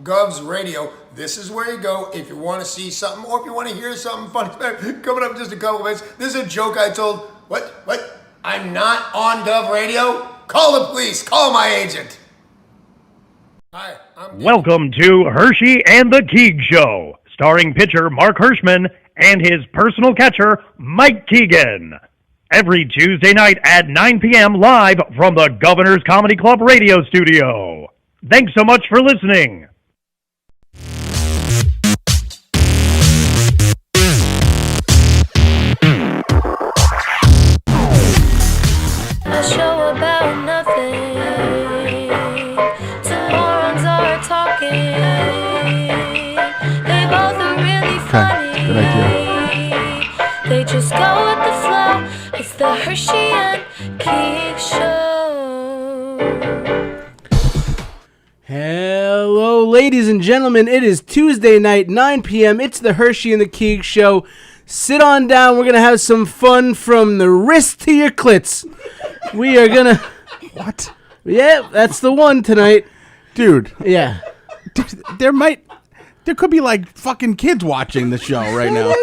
Govs Radio. This is where you go if you want to see something or if you want to hear something funny. Coming up in just a couple minutes. This is a joke I told. What? I'm not on Gov Radio? Call the police. Call my agent. Hi, Welcome to Herschy and the Keegs Show, starring pitcher Mark Hirschman and his personal catcher, Mike Keegan. Every Tuesday night at 9 p.m. live from the Governor's Comedy Club radio studio. Thanks so much for listening. A show about nothing. Two morons are talking. They both are really funny. Good idea. They just go with the flow. It's the Herschy and Keegs Show. Hello, ladies and gentlemen. It is Tuesday night, 9 p.m. It's the Herschy and the Keegs Show. Sit on down. We're going to have some fun from the wrist to your clits. We are going to... What? Yeah, that's the one tonight. Dude. Yeah. There could be like fucking kids watching the show right now.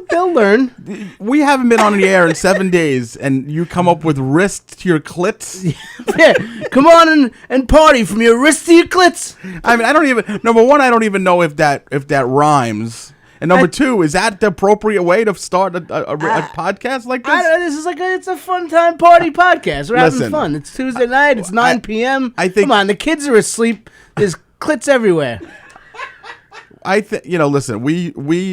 They'll learn. We haven't been on the air in 7 days, and you come up with wrist to your clits? Yeah, come on and party from your wrist to your clits. I mean, number one, I don't even know if that rhymes. And number two, is that the appropriate way to start a podcast like this? This is it's a fun time party podcast. We're having fun. It's Tuesday night. It's 9 p.m. I think. Come on, the kids are asleep. There's clits everywhere. Listen,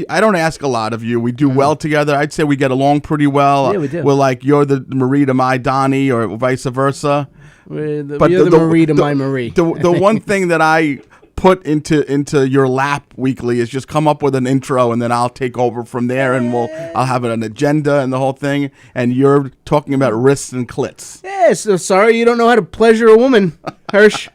I don't ask a lot of you. We do well together. I'd say we get along pretty well. Yeah, we do. We're like, you're the Marie to my Donnie, or vice versa. You're the Marie to my Marie. The one thing that I put into your lap weekly is just come up with an intro, and then I'll take over from there, and I'll have an agenda and the whole thing. And you're talking about wrists and clits. Yeah, so sorry you don't know how to pleasure a woman, Hirsch.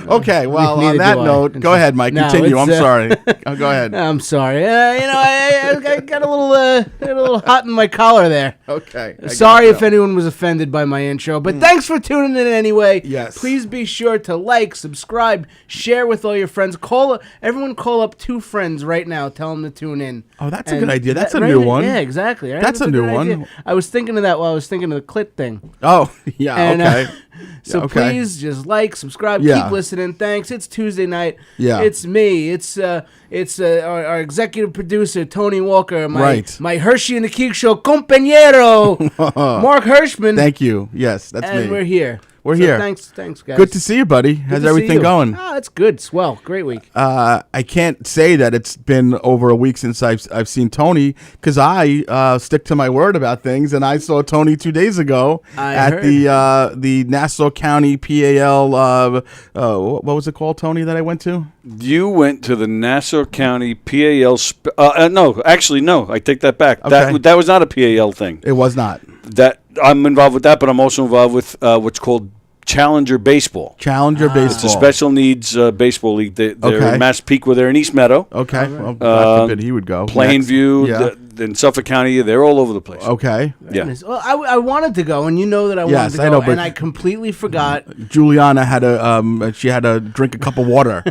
Okay, well, on that note, go ahead, Mike. Continue. I'm sorry. Go ahead. I'm sorry. I got a little hot in my collar there. Okay. Sorry if anyone was offended by my intro, but thanks for tuning in anyway. Yes. Please be sure to like, subscribe, share with all your friends. Everyone call up 2 friends right now. Tell them to tune in. Oh, that's a good idea. That's a new one. Yeah, exactly. Right? That's a new one. Idea. I was thinking of that while I was thinking of the clit thing. Oh, yeah, And, okay. So please just like, subscribe, keep listening. Thanks. It's Tuesday night. Yeah. It's me. It's our executive producer Tony Walker. My Herschy and the Keegs Show compañero, Mark Hirschman. Thank you. Yes, that's me. And we're here. We're here. Thanks, guys. Good to see you, buddy. How's everything going? Oh, it's good. Swell. Great week. I can't say that it's been over a week since I've seen Tony, because I stick to my word about things, and I saw Tony 2 days ago at the Nassau County PAL. What was it called, Tony, that I went to? You went to the Nassau County PAL. No, I take that back. Okay. That was not a PAL thing. It was not. That I'm involved with that, but I'm also involved with what's called Challenger Baseball. Challenger Baseball. It's a special needs baseball league. They're in Massapequa. They're in East Meadow. Okay. Well, God forbid he would go. Plainview, in Suffolk County. They're all over the place. Okay. Yeah. Well, I wanted to go, and you know that I wanted to go, I know, but and I completely forgot. Juliana had to drink a cup of water.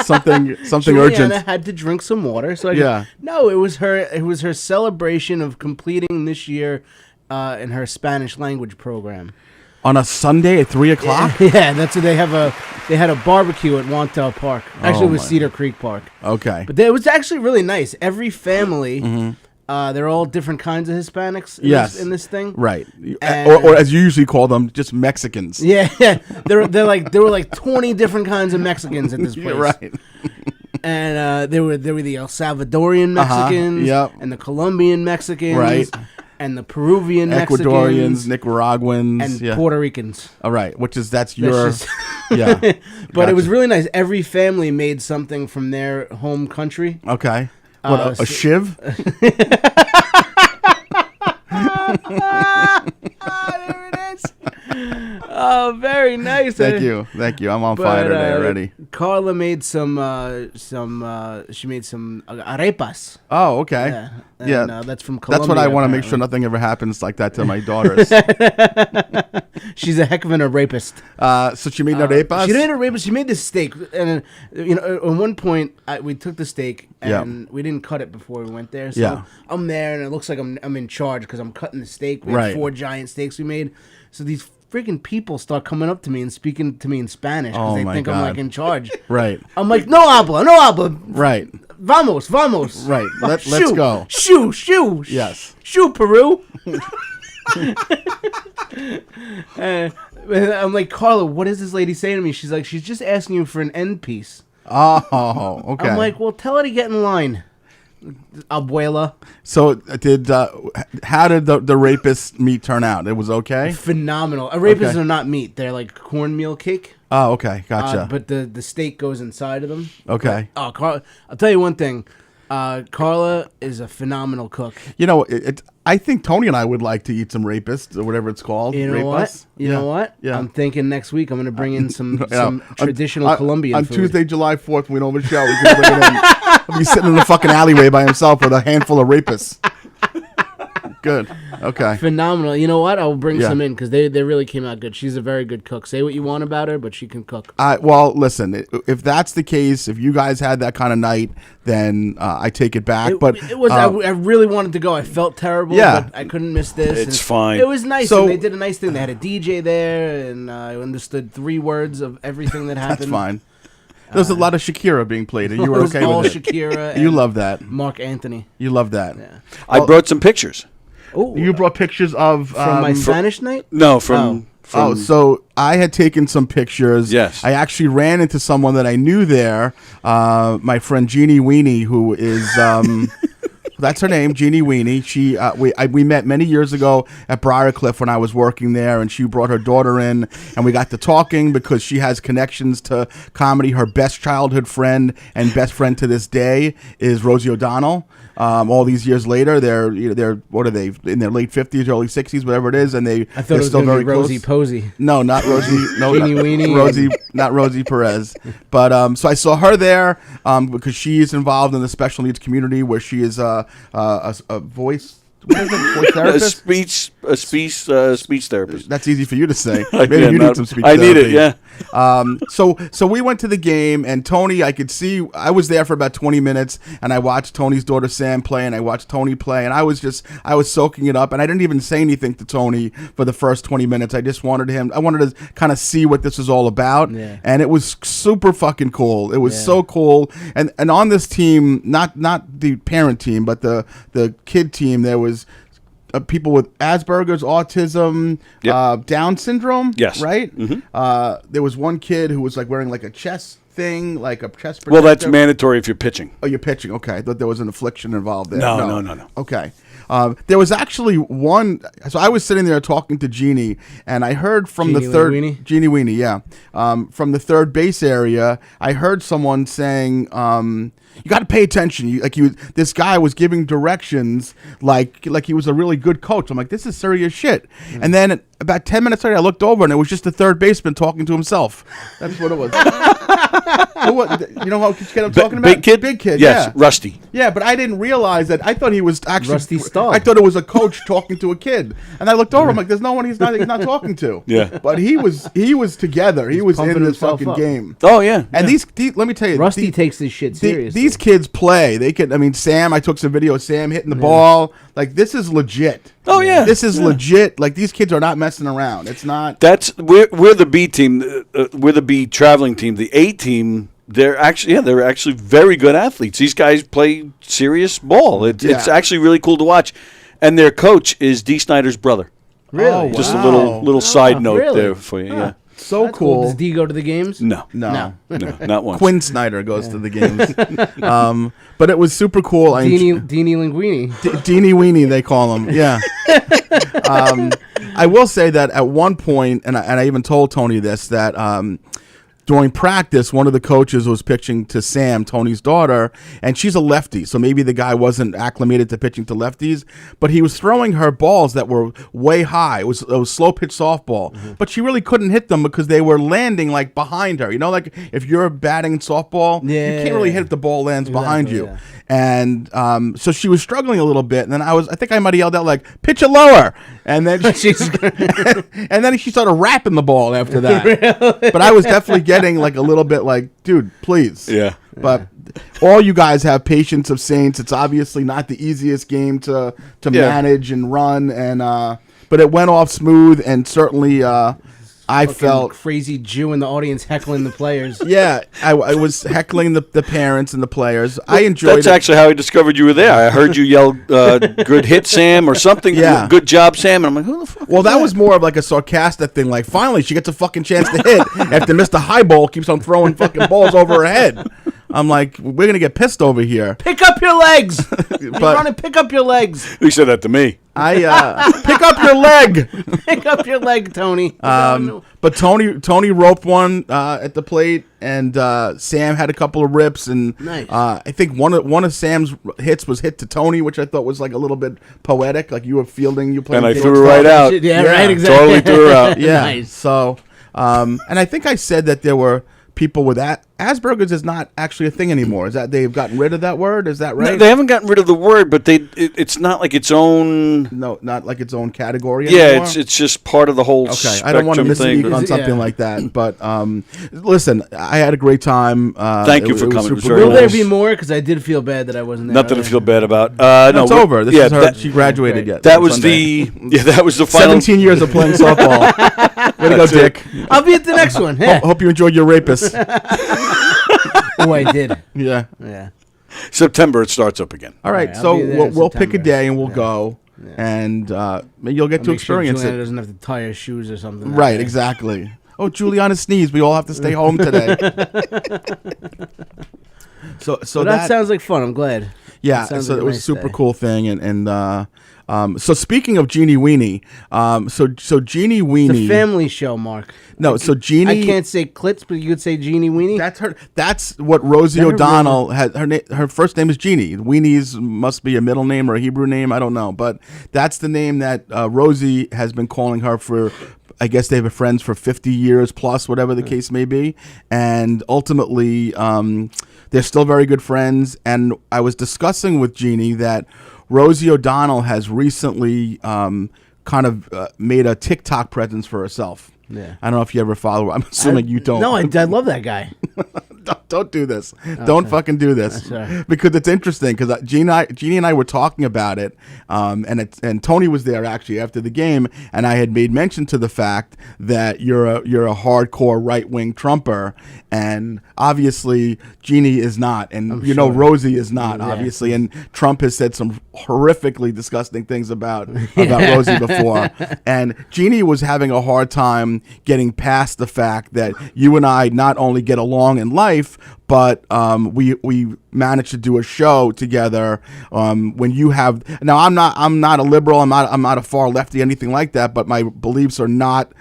something Juliana urgent. Juliana had to drink some water. So no, it was her celebration of completing this year in her Spanish language program. On a Sunday at 3 o'clock? Yeah, that's what they have. They had a barbecue at Wantel Park. Actually, it was Cedar Creek Park. Okay. But it was actually really nice. Every family, they're all different kinds of Hispanics in this thing. Right. Or as you usually call them, just Mexicans. Yeah. There were like 20 different kinds of Mexicans at this place. Right. And there were the El Salvadorian Mexicans and the Colombian Mexicans. Right. And the Peruvian Ecuadorians, Nicaraguans, and Puerto Ricans. All right, that's your yeah. But gotcha. It was really nice. Every family made something from their home country. Okay. What a shiv? There it is. Oh, very nice. Thank you. I'm on fire today already. Carla made some arepas. Oh, okay. Yeah. That's from Colombia. That's what I want to make apparently. sure nothing ever happens like that to my daughters. She's a heck of a rapist. So she made arepas? She made arepas. She made this steak. And, at one point, we took the steak and we didn't cut it before we went there. So I'm there and it looks like I'm in charge because I'm cutting the steak. We had 4 giant steaks we made. So these freaking people start coming up to me and speaking to me in Spanish because they think I'm like in charge. Right. I'm like, no habla. Right. Vamos. Right. Let's go. Shoo. Yes. Shoo, Peru. I'm like, Carla, what is this lady saying to me? She's like, she's just asking you for an end piece. Oh, okay. I'm like, well, tell her to get in line, abuela. So how did the rapist meat turn out? It was okay? Phenomenal. Rapists are not meat. They're like cornmeal cake. Oh, okay. Gotcha. But the steak goes inside of them. Okay. But, Carla, I'll tell you one thing. Carla is a phenomenal cook. You know, I think Tony and I would like to eat some rapists or whatever it's called. You know what? You know what? Yeah. I'm thinking next week I'm going to bring in some traditional Colombian food. On Tuesday, July 4th, when we don't have a show, we can bring it in. He'll be sitting in the fucking alleyway by himself with a handful of rapists. Good. Okay. Phenomenal. You know what? I'll bring some in because they really came out good. She's a very good cook. Say what you want about her, but she can cook. Well, listen, if that's the case, if you guys had that kind of night, then I take it back. But it was. I really wanted to go. I felt terrible. But I couldn't miss this. It's fine. It was nice. So and they did a nice thing. They had a DJ there, and I understood 3 words of everything that happened. That's fine. There's a lot of Shakira being played, and you were okay all with it. Shakira. You love that. Mark Anthony. You love that. Yeah. I brought some pictures. Oh, You brought pictures of from my Spanish night. No, from so I had taken some pictures. Yes. I actually ran into someone that I knew there, my friend Genie Weenie, who is, that's her name, Genie Weenie. She, we met many years ago at Briarcliff when I was working there, and she brought her daughter in, and we got to talking because she has connections to comedy. Her best childhood friend and best friend to this day is Rosie ODonnell. All these years later, they're what are they in their late 50s, early 60s, whatever it is, and I thought they're it was still very Rosie close. Posey. No, not Rosie. No, Genie Weenie. Rosie, not Rosie Perez. But so I saw her there because she is involved in the special needs community where she is a voice. What is it? Voice therapist? A speech therapist. That's easy for you to say. Maybe Yeah, you need some speech I therapy. need it. Yeah. So we went to the game, and Tony, I could see, I was there for about 20 minutes, and I watched Tony's daughter Sam play, and I watched Tony play, and I was soaking it up, and I didn't even say anything to Tony for the first 20 minutes. I wanted to kind of see what this was all about, and it was super fucking cool. It was so cool, and on this team, not the parent team, but the kid team, there was people with Asperger's, autism, Down syndrome. Yes. Right? Mm-hmm. There was one kid who was like wearing like a chest thing, like a chest protector. Well, that's mandatory if you're pitching. Oh, you're pitching. Okay. I thought there was an affliction involved there. No. Okay. There was actually one. So I was sitting there talking to Genie, and I heard from Genie the third Weenie? Genie Weenie, yeah, from the third base area. I heard someone saying, "You got to pay attention." This guy was giving directions like he was a really good coach. I'm like, this is serious shit. And then about 10 minutes later, I looked over, and it was just the third baseman talking to himself. That's what it was. You know how kid I'm talking about? Big kid. Yes, Yeah. Rusty. Yeah, but I didn't realize that. I thought he was actually Rusty Stahl. I thought it was a coach talking to a kid, and I looked over. I'm like, "There's no one he's not talking to." Yeah. but he was together. He was pumping in this himself fucking up. game. Oh yeah. And these, let me tell you, Rusty takes this shit seriously. These kids play. They can. I mean, Sam. I took some video of Sam hitting the ball. Like, this is legit. Oh, yeah. This is legit. Like, these kids are not messing around. It's not. We're the B team. We're the B traveling team. The A team. They're actually very good athletes. These guys play serious ball. It's actually really cool to watch. And their coach is Dee Snider's brother. Really? Just a little side note really? there for you. Yeah. So That's cool. Does D go to the games? No, No. not once. Quinn Snyder goes to the games. But it was super cool. Deanie Linguini. Genie Weenie, they call him. Yeah. I will say that at one point, and I even told Tony this, that during practice, one of the coaches was pitching to Sam, Tony's daughter, and she's a lefty, so maybe the guy wasn't acclimated to pitching to lefties, but he was throwing her balls that were way high. It was slow pitch softball, but she really couldn't hit them because they were landing like behind her. You know, like if you're batting softball, you can't really hit if the ball lands behind you. Yeah. And so she was struggling a little bit, and then I think I might have yelled out like, "Pitch it lower," and then and then she started rapping the ball after that. Really? But I was definitely getting like a little bit like, dude, please. Yeah. But all you guys have patience of saints. It's obviously not the easiest game to manage and run, and but it went off smooth, and certainly I felt crazy Jew in the audience heckling the players. Yeah, I was heckling the parents and the players. I enjoyed it. That's actually how I discovered you were there. I heard you yell, good hit, Sam, or something. Yeah. Good job, Sam. And I'm like, who the fuck? Well, that was more of like a sarcastic thing. Like, finally, she gets a fucking chance to hit after Mr. Highball keeps on throwing fucking balls over her head. I'm like, we're going to get pissed over here. Pick up your legs. You're running, pick up your legs. He said that to me. Pick up your leg. Pick up your leg, Tony. But Tony roped one at the plate, and Sam had a couple of rips, and nice. I think one of Sam's hits was hit to Tony, which I thought was like a little bit poetic, like you were fielding, you playing, and I threw her right out. Yeah, right, exactly. Totally threw her out. Yeah. Nice. So, and I think I said that there were people with Asperger's is not actually a thing anymore. Is that they've gotten rid of that word? Is that right? No, they haven't gotten rid of the word, but it's not like its own. No, not like its own category. Yeah, anymore? it's just part of the whole. Okay, I don't want to misspeak on something like that, but listen, I had a great time. Thank you for coming. Will there be more? Because I did feel bad that I wasn't there. Nothing to feel bad about. No, it's over. This is her. She graduated yet. That was the final 17 years of playing softball. Way to go, Dick. I'll be at the next one. Yeah. Hope you enjoyed your rapist. Oh, I did. Yeah. September it starts up again. All right, so we'll pick a day and we'll go, and you'll get to experience Juliana it. doesn't have to tie her shoes or something. Right, exactly. Oh, Juliana sneezed. We all have to stay home today. So that sounds like fun. I'm glad. Yeah, so it was a super cool thing, and so speaking of Genie Weenie, so Genie Weenie, it's a family show, Mark. No, so Genie. I can't say Klitz, but you could say Genie Weenie. That's her. That's what Rosie O'Donnell had. Her first name is Genie. Weenie's must be a middle name or a Hebrew name. I don't know, but that's the name that Rosie has been calling her for. I guess they've been friends for 50 years plus, whatever the case may be, and ultimately, they're still very good friends. And I was discussing with Genie that Rosie O'Donnell has recently kind of made a TikTok presence for herself. Yeah. I don't know if you ever follow her. I'm assuming you don't. No, I love that guy. Don't do this. Okay. Don't fucking do this. Because it's interesting. Because Genie and I were talking about it, and Tony was there actually after the game, and I had made mention to the fact that you're a hardcore right wing Trumper, and obviously Genie is not, and know Rosie is not, obviously, and Trump has said some horrifically disgusting things about Rosie before, and Genie was having a hard time getting past the fact that you and I not only get along in life, but we managed to do a show together. When you have now, I'm not a liberal. I'm not a far lefty, anything like that. But my beliefs are not.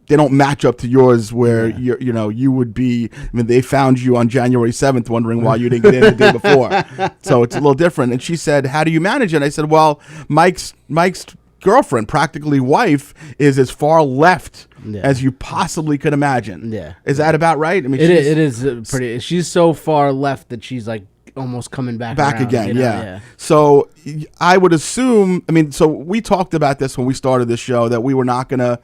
They don't match up to yours. Where you would be. I mean, they found you on January 7th, wondering why you didn't get in the day before. So it's a little different. And she said, "How do you manage it?" And I said, "Well, Mike's girlfriend, practically wife, is as far left as you possibly could imagine." Yeah. Is that about right? I mean, it is pretty. She's so far left that she's like almost coming back around, again. Yeah. So I would assume. I mean, so we talked about this when we started the show that we were not gonna.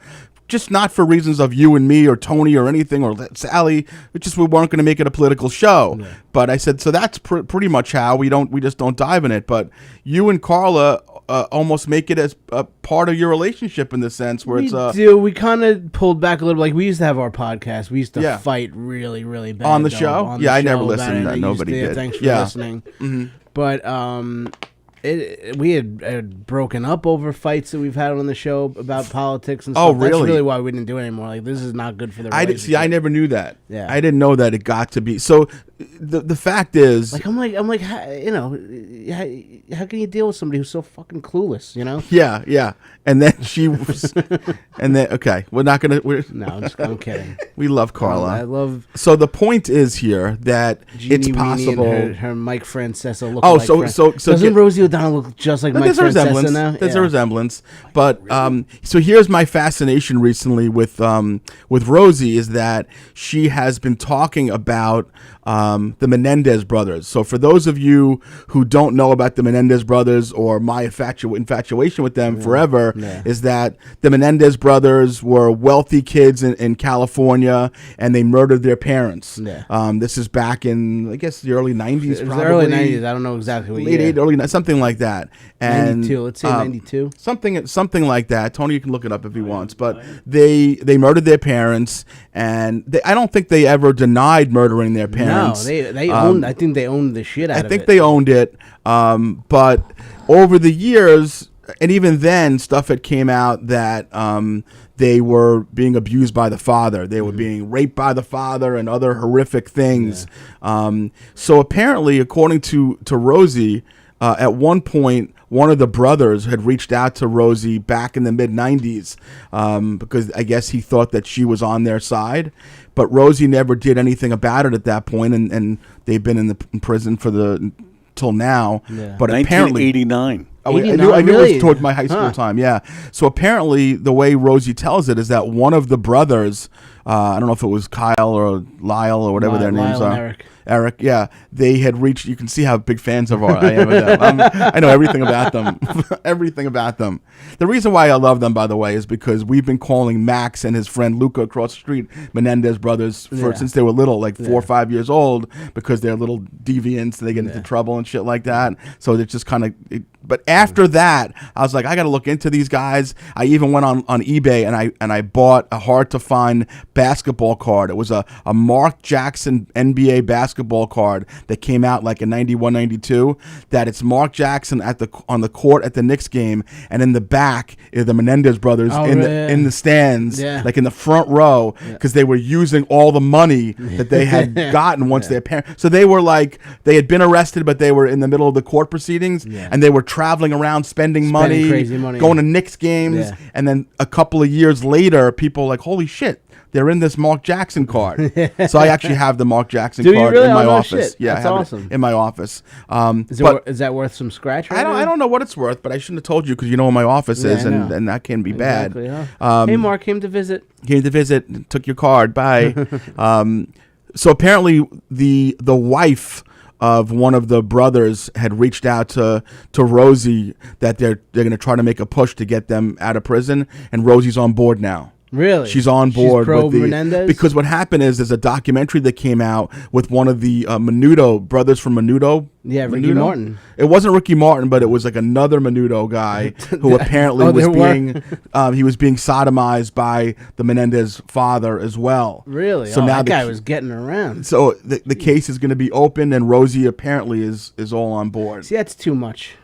Just not for reasons of you and me or Tony or anything or Sally. We weren't going to make it a political show. Yeah. But I said, so that's pretty much how we just don't dive in it. But you and Carla almost make it as a part of your relationship in the sense where we kind of pulled back a little. Like we used to have our podcast. We used to fight really, really bad on the show. I never listened. Nobody did. Thanks for listening. Mm-hmm. But we had broken up over fights that we've had on the show about politics and stuff. Oh, really? That's really why we didn't do it anymore. Like, this is not good for the relationship. I never knew that. Yeah. I didn't know that it got to be. So the fact is, like I'm like, you know, how can you deal with somebody who's so fucking clueless? You know? Yeah. And then she was, and then okay, we're not gonna. No, I'm kidding. We love Carla. I love. So the point is here that Genie it's Weenie possible. and her Mike Francesa look. Oh, so doesn't Rosie ODonnell look just like Mike there's a Francesa resemblance. now? There's a resemblance, but so here's my fascination recently with Rosie is that she has been talking about the Menendez brothers. So for those of you who don't know about the Menendez brothers or my infatuation with them forever, is that the Menendez brothers were wealthy kids in California and they murdered their parents. Yeah. This is back in, I guess, the early 90s. It was probably. the early 90s. I don't know exactly what Late year. 80s, early, something like that. And 92. Let's say 92. Something like that. Tony, you can look it up if he wants. But they murdered their parents, and I don't think they ever denied murdering their parents. No, they owned. I think they owned the shit out of it. I think they owned it. But over the years, and even then, stuff had came out that they were being abused by the father. They were being raped by the father and other horrific things. So apparently, according to Rosie, at one point, one of the brothers had reached out to Rosie back in the mid-90s because I guess he thought that she was on their side. But Rosie never did anything about it at that point, and they've been in prison till now. Yeah. But apparently 1989. Oh, I knew it was toward my high school time, yeah. So apparently the way Rosie tells it is that one of the brothers, I don't know if it was Kyle or Lyle or whatever their names are. Eric, yeah. They had reached, you can see how big fans of I am of them. I know everything about them. Everything about them. The reason why I love them, by the way, is because we've been calling Max and his friend Luca across the street Menendez brothers since they were little, like 4 or 5 years old, because they're little deviants, they get into trouble and shit like that. So it's just kind of... But after that, I was like, I got to look into these guys. I even went on eBay and I bought a hard to find basketball card. It was a Mark Jackson NBA basketball card that came out like in 91, 92. That it's Mark Jackson on the court at the Knicks game, and in the back are the Menendez brothers in the stands, like in the front row, because they were using all the money that they had gotten once their parents. So they were like, they had been arrested, but they were in the middle of the court proceedings, and they were traveling around spending money, crazy money, going to Knicks games, and then a couple of years later, people were like, holy shit, they're in this Mark Jackson card. So I actually have the Mark Jackson card in my office. Yeah, that's awesome. In my office. Is that worth some scratch? I don't know what it's worth, but I shouldn't have told you because you know where my office is, and that can be bad. Huh? Hey, Mark, came to visit. Took your card. Bye. So apparently the wife of one of the brothers had reached out to Rosie that they're going to try to make a push to get them out of prison, and Rosie's on board now. Really? She's on board. She's pro Menendez? Because what happened is there's a documentary that came out with one of the Menudo brothers from Menudo. Yeah, Ricky Martin. It wasn't Ricky Martin, but it was like another Menudo guy who apparently was being sodomized by the Menendez father as well. Really? So now that guy was getting around. So the case is going to be opened, and Rosie apparently is all on board. See, that's too much.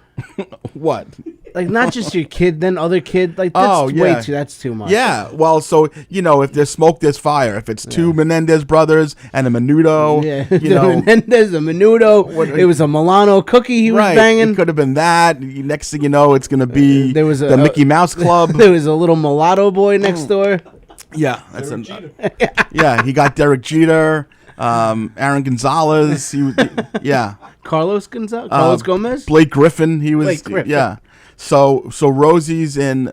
What? Like, not just your kid, then other kid. Like, that's that's too much. Yeah, well, so, if there's smoke, there's fire. If it's two Menendez brothers and a Menudo, Menendez, a Menudo, it was a Milano cookie he was banging. It could have been that. Next thing you know, it's going to be the Mickey Mouse Club. There was a little mulatto boy next door. Yeah. He got Derek Jeter, Aaron Gonzalez. Carlos Gomez? Blake Griffin. He was, yeah. So Rosie's in.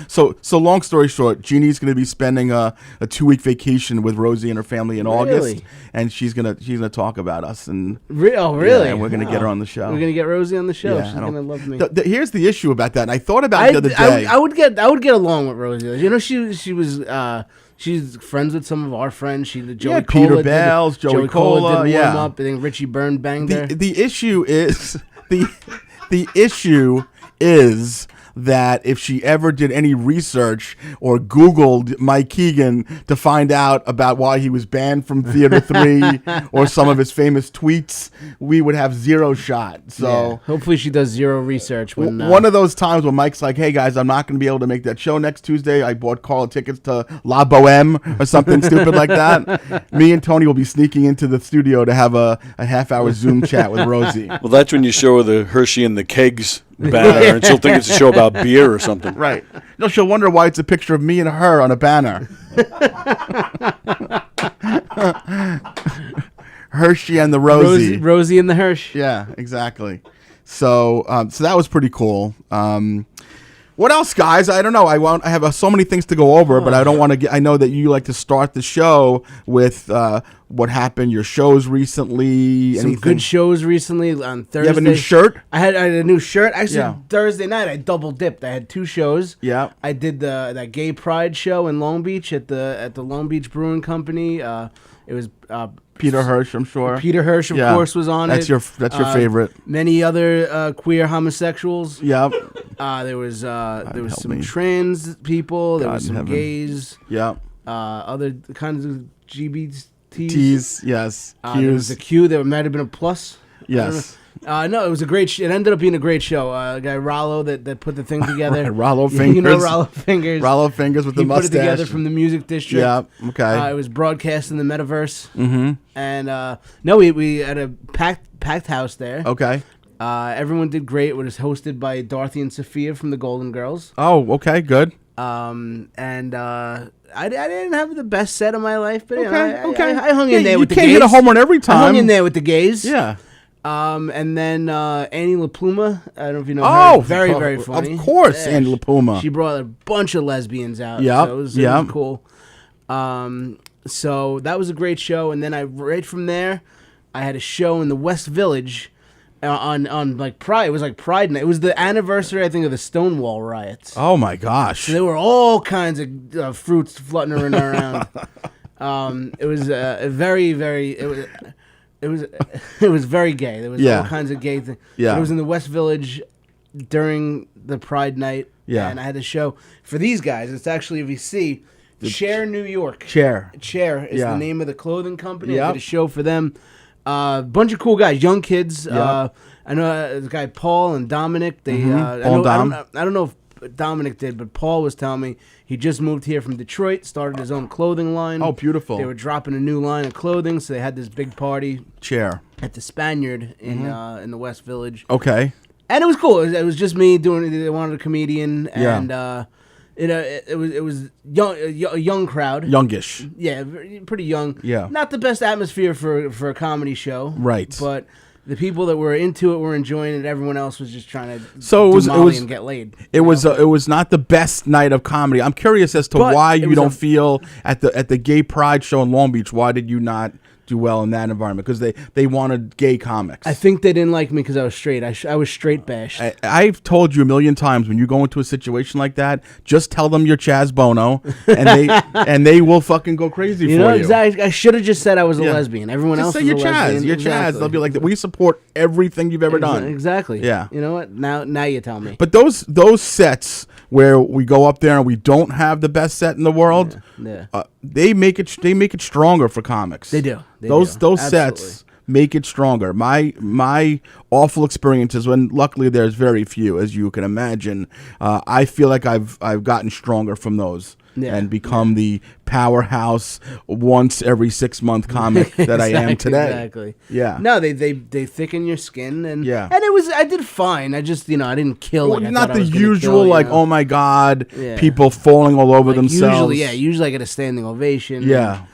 So long story short, Genie's going to be spending a 2-week vacation with Rosie and her family in August, and she's gonna talk about us and. Really? Yeah, and we're gonna get her on the show. We're gonna get Rosie on the show. Yeah, she's gonna love me. Here's the issue about that, and I thought about it the other day. I would get along with Rosie. She was. She's friends with some of our friends. Joey Peter Cola Bells, Joey Cola did warm up. I think Richie Byrne banged her. The issue is the issue is that if she ever did any research or Googled Mike Keegan to find out about why he was banned from Theater 3 or some of his famous tweets, we would have zero shot. So hopefully she does zero research. When one of those times when Mike's like, hey guys, I'm not going to be able to make that show next Tuesday. I bought Carla tickets to La Boheme or something stupid like that. Me and Tony will be sneaking into the studio to have a half-hour Zoom chat with Rosie. Well, that's when you show her the Herschy and the Keegs banner, and she'll think it's a show about beer or something. Right. No, she'll wonder why it's a picture of me and her on a banner. Herschy and the Rosie. Rosie and the Hersh. Yeah, exactly. So that was pretty cool. What else, guys? I don't know. I have so many things to go over, but I don't want to get. I know that you like to start the show with what happened, your shows recently. Some good shows recently on Thursday. You have a new shirt? I had a new shirt. Actually, Thursday night I double dipped. I had 2 shows. Yeah. I did that Gay Pride show in Long Beach at the Long Beach Brewing Company. It was Peter Hersch, I'm sure. Peter Hersch, of course, was on that's it. That's your favorite. Many other queer homosexuals. Yeah. There was some trans people. There was some gays. Yeah. Other kinds of GBTs. T's, yes. There was a Q. There might have been a plus. Yes. No, it was a great. It ended up being a great show. Guy Rollo that put the thing together. Rollo Fingers. You know Rollo Fingers. Rollo Fingers with the mustache. He put it together from the Music District. Yeah. Okay. It was broadcast in the metaverse. Mm-hmm. And no, we had a packed house there. Okay. Everyone did great. It was hosted by Dorothy and Sophia from the Golden Girls. Oh, okay, good. I didn't have the best set of my life, but okay. I hung in there with the gays. You can't hit a home run every time. I hung in there with the gays. Yeah. And then Annie LaPluma, I don't know if you know her. Very, very funny. Of course, yeah, Annie LaPuma. She brought a bunch of lesbians out. Yeah, so it was cool. So that was a great show. And then right from there, I had a show in the West Village on like Pride. It was like Pride Night. It was the anniversary, I think, of the Stonewall riots. Oh my gosh! So there were all kinds of fruits fluttering around. It was very, very. It was very gay. There was all kinds of gay things. Yeah. It was in the West Village during the Pride Night. Yeah. And I had a show for these guys. It's actually, if you see, Chair New York. Chair is the name of the clothing company. Yep. I did a show for them. Bunch of cool guys, young kids. Yep. I know this guy Paul and Dominic. They Paul and Dom. I don't know if Dominic did, but Paul was telling me he just moved here from Detroit, started his own clothing line. Oh, beautiful. They were dropping a new line of clothing, so they had this big party Chair at the Spaniard in the West Village. Okay. And it was cool. It was just me doing. They wanted a comedian, and it was a young crowd, youngish. Yeah, pretty young. Yeah, not the best atmosphere for a comedy show, right? But the people that were into it were enjoying it. Everyone else was just trying to and get laid. It was not the best night of comedy. I'm curious as to why you don't feel at the Gay Pride show in Long Beach. Why did you not do well in that environment? Because they wanted gay comics. I think they didn't like me because I was straight. I was straight bashed. I've told you a million times, when you go into a situation like that, just tell them you're Chaz Bono, and they will fucking go crazy for you. Exactly. I should have just said I was a lesbian. Everyone else say was you're a Chaz. lesbian. You're Exactly. Chaz. They'll be like, we support everything you've ever done. Exactly. Yeah. You know what? Now you tell me. But those sets where we go up there and we don't have the best set in the world, they make it stronger for comics. They do. Those sets make it stronger. My awful experiences, when luckily there's very few, as you can imagine, I feel like I've gotten stronger from those. And become the powerhouse once every 6-month comic that I am today. Exactly. Yeah. No, they thicken your skin and and I did fine. I just I didn't kill it. Not the usual oh my god, people falling all over themselves. Usually I get a standing ovation. Yeah.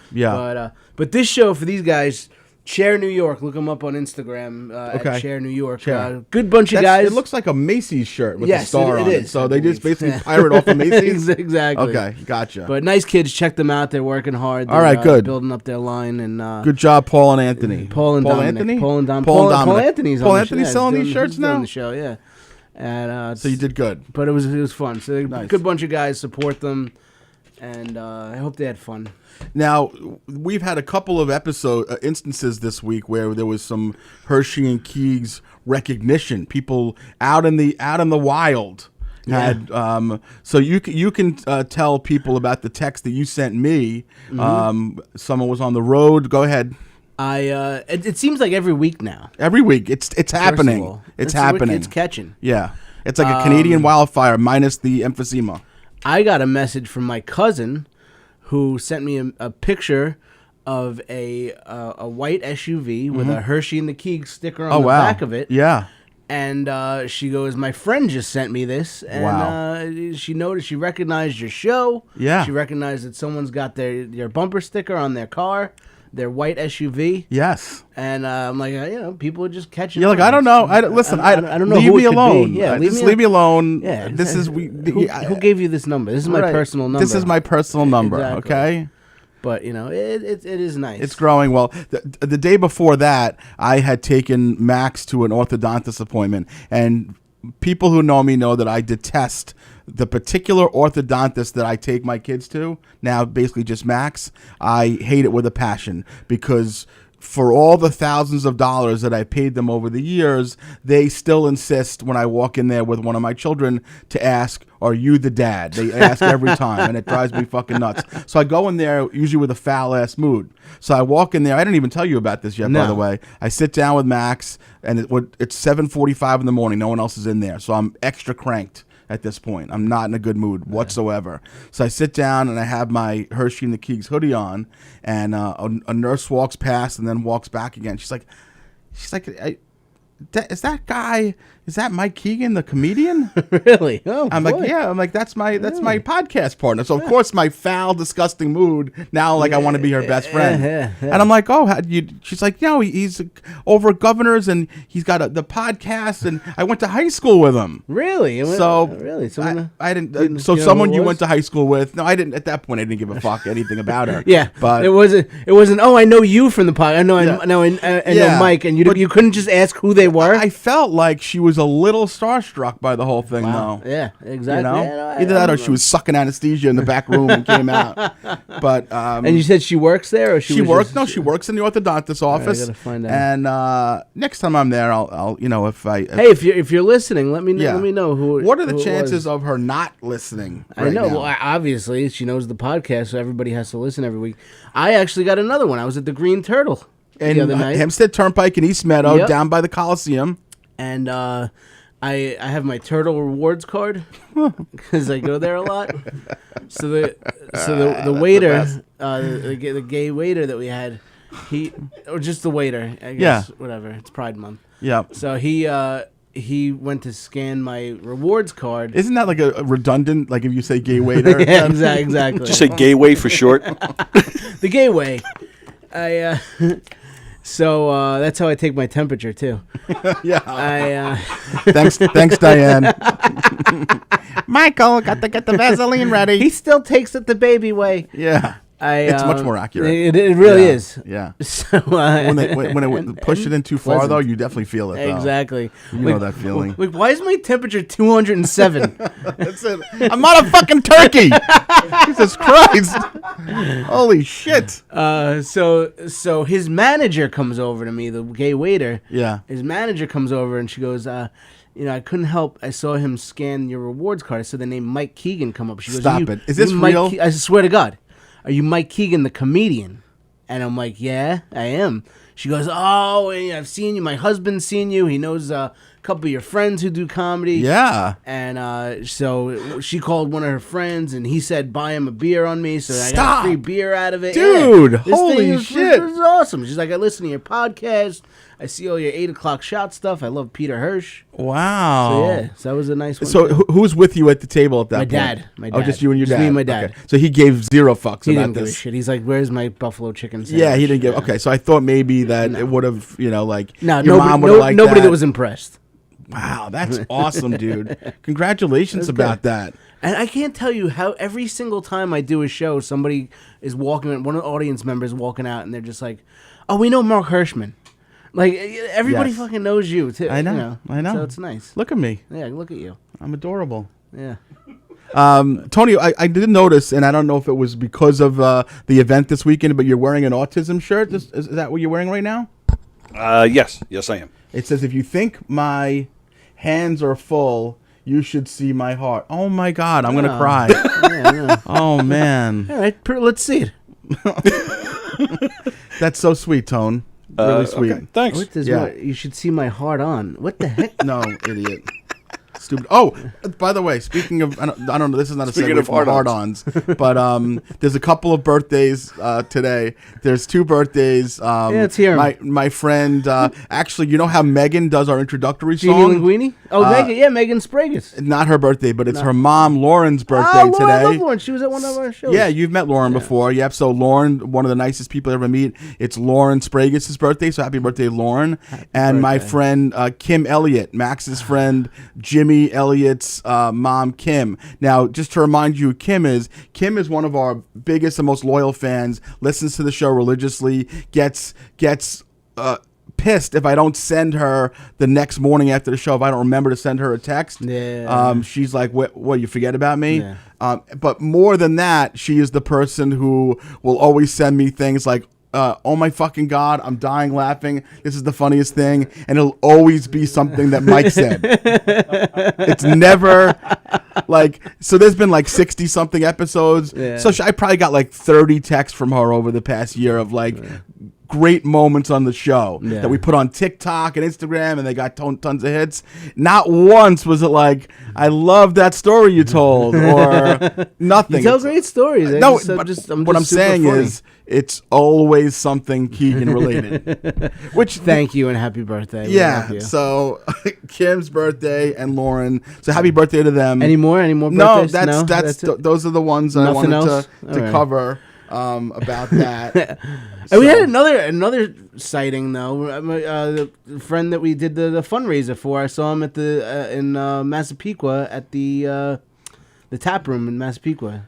But this show for these guys, Chair New York, look them up on Instagram at Chair New York. Good bunch of guys. It looks like a Macy's shirt with a star on it. So they just basically Yeah. pirate off of Macy's? Exactly. Okay, gotcha. But nice kids, check them out. They're working hard. They're, all right, good. Building up their line. And good job, Paul and Anthony. Paul and Dominic. Anthony? Paul and Dominic. Paul Anthony's Paul on Anthony's selling these shirts now? On the show, yeah. And so you did good. But it was fun. So nice. Good bunch of guys, support them. And I hope they had fun. Now, we've had a couple of instances this week where there was some Herschy and Keegs recognition. People out in the wild had. So you can tell people about the text that you sent me. Someone was on the road. Go ahead. It seems like every week now. Every week, it's happening. It's happening. It's catching. Yeah, it's like a Canadian wildfire minus the emphysema. I got a message from my cousin, who sent me a picture of a white SUV with a Herschy and the Keegs sticker on the back of it. Yeah. And she goes, my friend just sent me this, and she noticed, she recognized your show. Yeah. She recognized that someone's got your bumper sticker on their car, their white SUV. Yes. And I'm like, people are just catching. You're like, I don't know. Listen, I don't know. Leave me alone. Yeah, leave me alone. Yeah. This is who gave you this number? This is my personal number. This is my personal number. Exactly. Okay. But it is nice. It's growing well. The day before that, I had taken Max to an orthodontist appointment, and people who know me know that I detest the particular orthodontist that I take my kids to. Now, basically just Max. I hate it with a passion because for all the thousands of dollars that I paid them over the years, they still insist when I walk in there with one of my children to ask, are you the dad? They ask every time, and it drives me fucking nuts. So I go in there usually with a foul-ass mood. So I walk in there. I didn't even tell you about this yet, by the way. I sit down with Max, and it's 7:45 in the morning. No one else is in there, so I'm extra cranked at this point. I'm not in a good mood whatsoever. So I sit down and I have my Herschy and the Keegs hoodie on, and a nurse walks past and then walks back again. She's like, is that Mike Keegan, the comedian? Really? Oh, I'm like, yeah. I'm like, that's my podcast partner. So of course my foul, disgusting mood now, like I want to be her best friend. And I'm like, oh, she's like, he's over at Governor's and he's got the podcast, and I went to high school with him. Really? Really? I didn't. So someone you went to high school with? No, I didn't. At that point, I didn't give a fuck anything about her. Yeah, but it wasn't. Oh, I know you from the podcast. I know Mike, and you couldn't just ask who they were. I felt like she was a little starstruck by the whole thing, though. Yeah, exactly. Either that or she was sucking anesthesia in the back room and came out. But and you said she works there, or she works? No, she works in the orthodontist office. I gotta find out. And next time I'm there, I'll if you're listening, let me know who. What are the chances of her not listening? I know. Now? Well, obviously she knows the podcast, so everybody has to listen every week. I actually got another one. I was at the Green Turtle and the other night. Hempstead Turnpike in East Meadow, down by the Coliseum. And I have my Turtle rewards card because I go there a lot. So the waiter, the gay waiter that we had, or just the waiter, I guess, whatever. It's Pride Month. Yeah. So he went to scan my rewards card. Isn't that like a redundant? Like if you say gay waiter? Yeah, exactly. Just say gateway for short. The gateway. So that's how I take my temperature too. Yeah. Thanks, Diane. Michael, got to get the Vaseline ready. He still takes it the baby way. Yeah. It's much more accurate. It really is. Yeah. So when they push it in too far, though, you definitely feel it. Though. Exactly. You know that feeling. Like, why is my temperature 207? That's it. I'm not a fucking turkey. Jesus Christ. Holy shit. So his manager comes over to me, the gay waiter. Yeah. His manager comes over and she goes, I couldn't help. I saw him scan your rewards card. I saw the name Mike Keegan come up. She goes, Stop it. Is this real? I swear to God. Are you Mike Keegan, the comedian? And I'm like, yeah, I am. She goes, oh, I've seen you. My husband's seen you. He knows a couple of your friends who do comedy. Yeah. And so she called one of her friends, and he said, buy him a beer on me. So I got free beer out of it. Dude, yeah. holy shit. This is awesome. She's like, I listen to your podcast. I see all your 8 o'clock shot stuff. I love Peter Herschy. Wow. So, yeah. So that was a nice one. So who's with you at the table at that point? My dad. Oh, just you and your dad? Me and my dad. Okay. So he gave zero fucks he about didn't this. Give a shit. He's like, where's my buffalo chicken sandwich? Yeah, he didn't give. Okay, so I thought maybe that it would have, like, your mom would have liked nobody that. that was impressed. Wow, that's awesome, dude. Congratulations about that. And I can't tell you how every single time I do a show, somebody is walking, one of the audience members walking out, and they're just like, oh, we know Mark Hirschman. Like, everybody fucking knows you, too. I know. So it's nice. Look at me. Yeah, look at you. I'm adorable. Yeah. Tony, I did notice, and I don't know if it was because of the event this weekend, but you're wearing an Autism shirt. Is that what you're wearing right now? Yes, I am. It says, if you think my hands are full, You should see my heart. Oh my God, I'm gonna cry. Oh man. All right, let's see it. That's so sweet, Tone. Really sweet. Okay, thanks. What does you should see my heart on? What the heck? No, idiot. Stupid. Oh, by the way, speaking of, I don't know, this is not a Speaking segue of from hard-ons, but there's a couple of birthdays today. There's 2 birthdays. Let's hear 'em. My friend, actually, you know how Megan does our introductory Genie song? Weenie? Oh, Megan. Yeah, Megan Spragus. Not her birthday, but it's her mom, Lauren's birthday Lauren, today. I love Lauren. She was at one of our shows. Yeah, you've met Lauren before. Yep. So Lauren, one of the nicest people I ever meet. It's Lauren Spragus' birthday. So happy birthday, Lauren. And my friend Kim Elliott, Max's friend Jimmy Elliott's mom, Kim. Now, just to remind you, Kim is one of our biggest and most loyal fans. Listens to the show religiously. Gets pissed if I don't send her the next morning after the show, if I don't remember to send her a text. Yeah. She's like, what, you forget about me? Yeah. But more than that, she is the person who will always send me things like, oh my fucking God, I'm dying laughing. This is the funniest thing. And it'll always be something that Mike said. It's never like, so there's been like 60 something episodes. Yeah. So I probably got like 30 texts from her over the past year of like, great moments on the show that we put on TikTok and Instagram, and they got tons of hits. Not once was it like, I love that story you told, or nothing. You tell great stories. No, but what I'm saying is, it's always something Keegan related. Which thank you and happy birthday. Yeah. So Kim's birthday and Lauren. So happy birthday to them. Any more birthdays? No, that's those are the ones I wanted to cover. About that. And we had another sighting though. The friend that we did the fundraiser for, I saw him at in Massapequa at the tap room in Massapequa.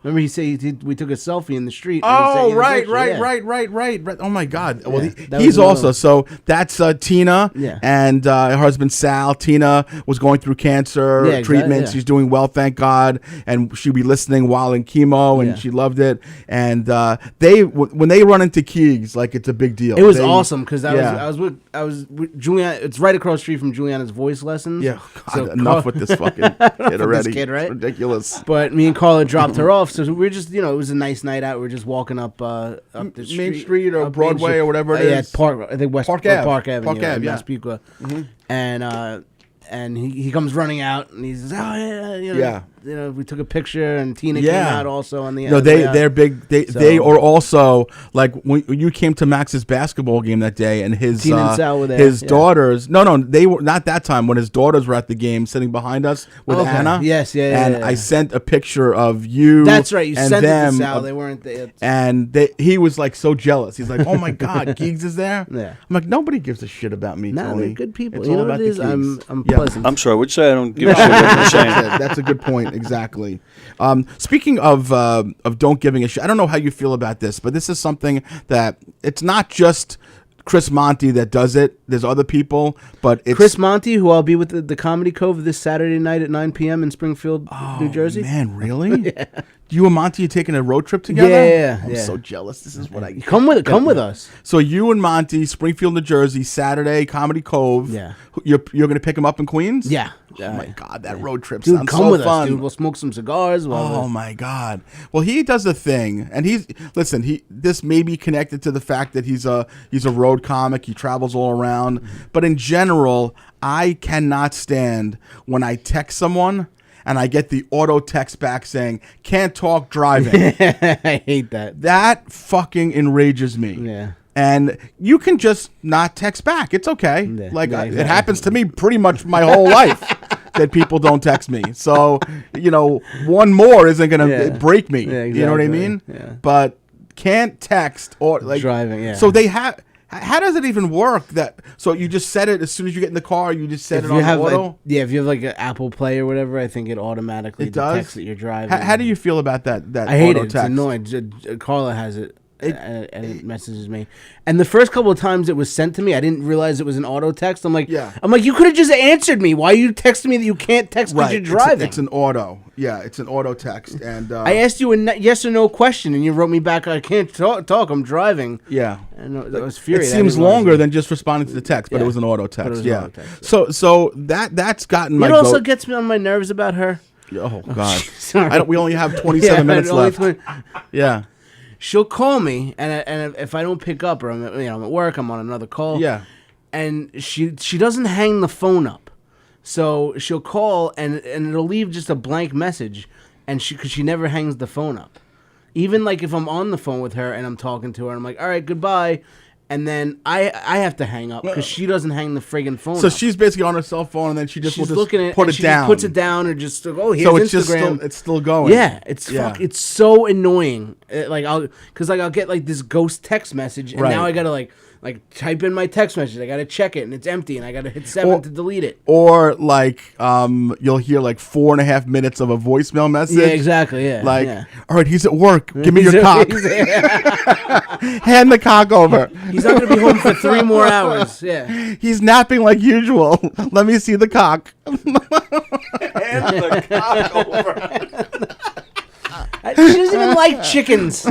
Remember he said we took a selfie in the street. Oh, right. Oh my God. Well, he's also, so that's Tina and her husband Sal. Tina was going through cancer treatment. She's doing well, thank God. And she'd be listening while in chemo, and she loved it. And when they run into Keegs, like, it's a big deal. It was awesome because I was with Juliana. It's right across the street from Juliana's voice lessons. Yeah, God, so enough with this fucking kid already. This kid, right? It's ridiculous. But me and Carla dropped her off. So we were just, it was a nice night out. We were just walking up the street, Main Street or Broadway or whatever it is. Park, I think Park Avenue. Park Ave, Massapequa. And he comes running out and he says, "Oh yeah, we took a picture and Tina came out also on the." No, they're big. They are also like when you came to Max's basketball game that day, and his Tina and Sal were there. His daughters. No, they were not that time when his daughters were at the game, sitting behind us with Anna. Yes, And I sent a picture of you. That's right. You sent them, it to Sal. They weren't there. And he was like so jealous. He's like, "Oh my God, Keegs is there." Yeah. I'm like, nobody gives a shit about me. Nah, Tony. they're good people. It's you all know what about it is? the Keegs. I'm pleasant. I'm sorry. Would you say I don't give a shit what you're saying? That's a good point. Exactly. Speaking of don't giving a shit, I don't know how you feel about this, but this is something that it's not just Chris Monty that does it. There's other people, but it's Chris Monty, who I'll be with the Comedy Cove this Saturday night at 9 p.m. in Springfield, New Jersey. Man, really? Yeah. You and Monty are taking a road trip together? Yeah. I'm so jealous. This is what I come with us. So you and Monty, Springfield, New Jersey, Saturday, Comedy Cove. Yeah. You're gonna pick him up in Queens? Yeah. Oh my God, that road trip dude, sounds come so with fun. us, dude. We'll smoke some cigars. Oh my God. Well, he does a thing, and this may be connected to the fact that he's a road comic. He travels all around, but in general, I cannot stand when I text someone and I get the auto text back saying, "Can't talk driving." I hate that. That fucking enrages me. Yeah. And you can just not text back. It's okay. Yeah, It happens to me pretty much my whole life that people don't text me. So, one more isn't going to break me. Yeah, exactly. You know what I mean? Yeah. But can't text or like driving. Yeah. So they have. How does it even work? So you just set it as soon as you get in the car. You just set it on auto. If you have like an Apple Play or whatever, I think it automatically detects that you're driving. How do you feel about that? I hate auto it. text? It's annoying. Carla has it. and it messages me. And the first couple of times it was sent to me, I didn't realize it was an auto text. I'm like, you could have just answered me. Why are you texting me that you can't text because you're driving? It's an auto. Yeah, it's an auto text. And I asked you a yes or no question, and you wrote me back, I can't talk. I'm driving. Yeah, and I was furious. It seems longer than just responding to the text, but it was an auto text. Auto text. So that's gotten my. It also gets me on my nerves about her. Oh God! We only have 27 minutes left. Yeah. She'll call me, and if I don't pick up, or I'm at work, I'm on another call. Yeah, and she doesn't hang the phone up, so she'll call and it'll leave just a blank message, and because she never hangs the phone up, even like if I'm on the phone with her and I'm talking to her, I'm like, all right, goodbye. And then I have to hang up because she doesn't hang the friggin' phone up. So she's basically on her cell phone, and then she's looking at put it down. Just puts it down, or just here's Instagram. It's still going. Yeah, it's so annoying. I'll get like this ghost text message, and now I gotta like type in my text message. I gotta check it, and it's empty, and I gotta hit 7 to delete it. Or you'll hear like 4.5 minutes of a voicemail message. Yeah, exactly. Yeah. All right, he's at work. Give me your cock. Hand the cock over. He's not gonna be home for 3 more hours. Yeah. He's napping like usual. Let me see the cock. Hand the cock over. She doesn't even like chickens.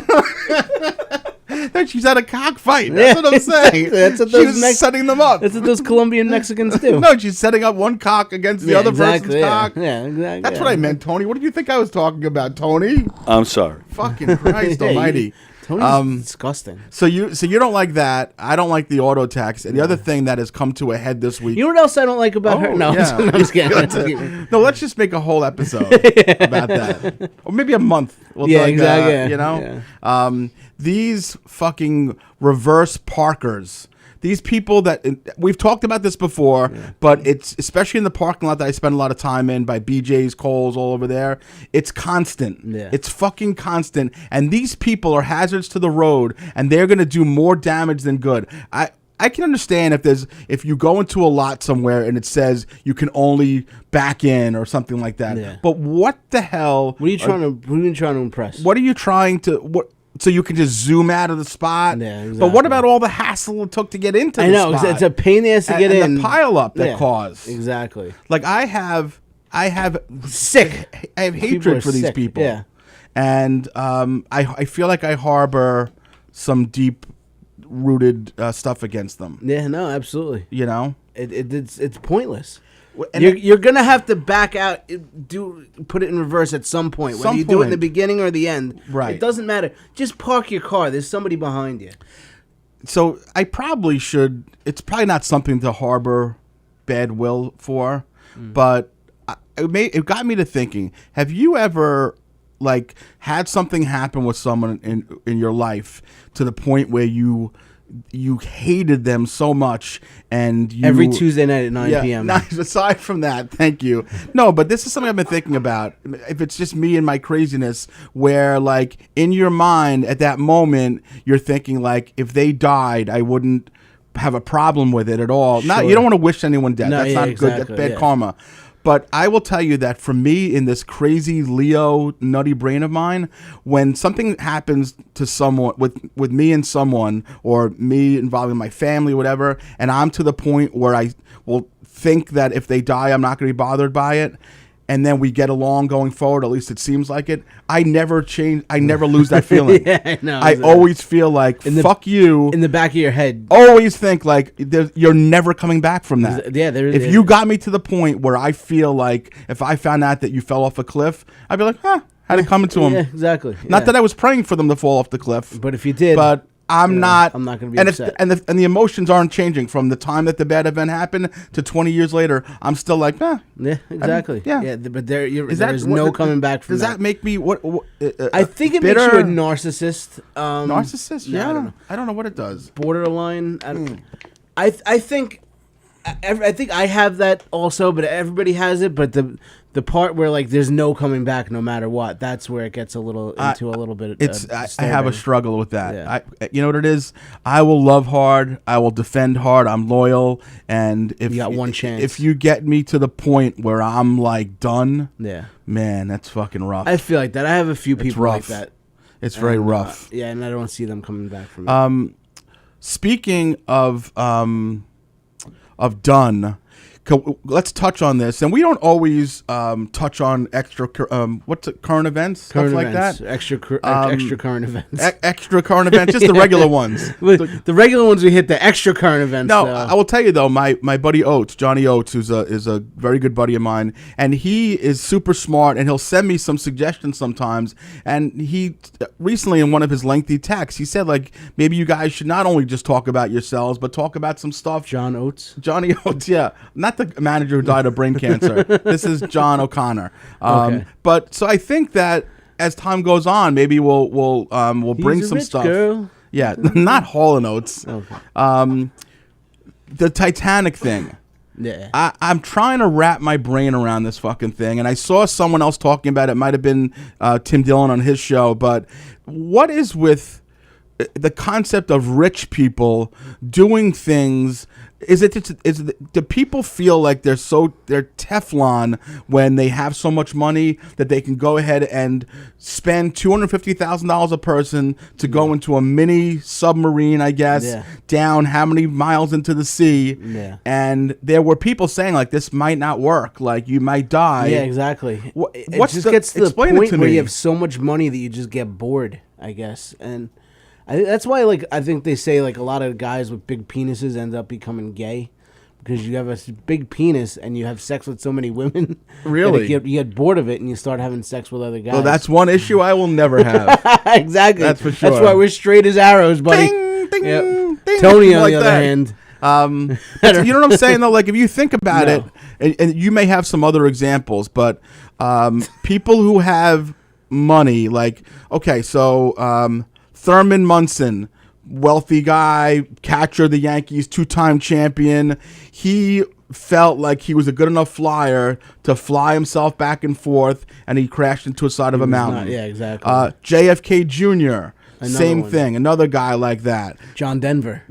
She's at a cockfight. That's what I'm saying. That's what those setting them up. That's what those Colombian Mexicans do. No, she's setting up one cock against the other person's cock. Yeah, exactly. That's what I meant, Tony. What did you think I was talking about, Tony? I'm sorry. Fucking Christ almighty. Tony's disgusting. So you don't like that. I don't like the auto text. And the other thing that has come to a head this week. You know what else I don't like about her? No, yeah. I'm just kidding. No, let's just make a whole episode about that. Or maybe a month. We'll exactly. You know? Yeah. These fucking reverse parkers. These people that we've talked about this before, but it's especially in the parking lot that I spend a lot of time in by BJ's, Kohl's, all over there. It's constant. Yeah. It's fucking constant. And these people are hazards to the road, and they're going to do more damage than good. I can understand if you go into a lot somewhere and it says you can only back in or something like that. Yeah. But what the hell? What are you trying to impress? What are you trying to so you can just zoom out of the spot? Yeah, exactly. But what about all the hassle it took to get into the spot? I know, it's a pain in the ass to get in. And the pile up that caused. Exactly. Like I have hatred for these people. Yeah. And I feel like I harbor some deep rooted stuff against them. Yeah, no, absolutely. You know? It's pointless. And you're gonna have to back out, put it in reverse at some point. Whether you do it in the beginning or the end, right? It doesn't matter. Just park your car. There's somebody behind you. So I probably should. It's probably not something to harbor bad will for, but it got me to thinking. Have you ever had something happen with someone in your life to the point where you hated them so much, and every Tuesday night at 9 p.m. Aside from that, thank you. No, but this is something I've been thinking about. If it's just me and my craziness, where in your mind at that moment you're thinking if they died, I wouldn't have a problem with it at all. Sure. You don't want to wish anyone dead. No, that's not exactly, good. That's bad karma. But I will tell you that for me, in this crazy Leo nutty brain of mine, when something happens to someone, with me and someone, or me involving my family, whatever, and I'm to the point where I will think that if they die, I'm not going to be bothered by it, and then we get along going forward, at least it seems like it, I never change. I never lose that feeling. Yeah, no, I always feel fuck you. In the back of your head. Always think you're never coming back from that. Yeah, if you got me to the point where I feel if I found out that you fell off a cliff, I'd be like, how'd it come to him? Yeah, exactly. Not that I was praying for them to fall off the cliff. But if you did. But I'm not going to be upset. And the emotions aren't changing from the time that the bad event happened to 20 years later. I'm still Yeah, exactly. But there's no coming back from that. Does that make me I think it bitter? makes you a narcissist. Narcissist? Yeah. No, I don't know what it does. Borderline. I think I have that also, but everybody has it. But the part where there's no coming back no matter what, that's where it gets a little bit. I have a struggle with that. Yeah. You know what it is? I will love hard. I will defend hard. I'm loyal, and if you got one chance, if you get me to the point where I'm done, yeah, man, that's fucking rough. I feel like that. I have a few people like that. It's very rough. Yeah, and I don't see them coming back from it. Speaking of done, let's touch on this. And we don't always touch on extra current events, stuff like that. Extra current events. Extra current events, just the regular ones. The regular ones we hit the extra current events. No, I will tell you though, my buddy Oates, Johnny Oates, is a very good buddy of mine, and he is super smart, and he'll send me some suggestions sometimes. And he recently, in one of his lengthy texts, he said like maybe you guys should not only just talk about yourselves, but talk about some stuff. Johnny Oates, yeah, not the manager who died of brain cancer. This is John O'Connor. Okay. But so I think that as time goes on, maybe we'll bring some stuff. Girl. Yeah, not Hall and Oates. Okay. The Titanic thing. Yeah. I'm trying to wrap my brain around this fucking thing, and I saw someone else talking about it. It might have been Tim Dillon on his show, but what is with the concept of rich people doing things? Do people feel like they're Teflon when they have so much money that they can go ahead and spend $250,000 a person to go into a mini submarine, I guess, down how many miles into the sea? Yeah. And there were people saying like this might not work, like you might die. Yeah, exactly. It just gets to the point where you have so much money that you just get bored, I guess, and. That's why, I think they say, a lot of guys with big penises end up becoming gay. Because you have a big penis and you have sex with so many women. Really? You get bored of it and you start having sex with other guys. Well, that's one issue I will never have. Exactly. That's for sure. That's why we're straight as arrows, buddy. Ding, ding, ding. Tony, on the other hand. You know what I'm saying, though? If you think about it, and you may have some other examples, but people who have money, Thurman Munson, wealthy guy, catcher of the Yankees, 2-time champion. He felt like he was a good enough flyer to fly himself back and forth, and he crashed into the side of a mountain. Yeah, exactly. JFK Jr., same thing. Another guy like that. John Denver.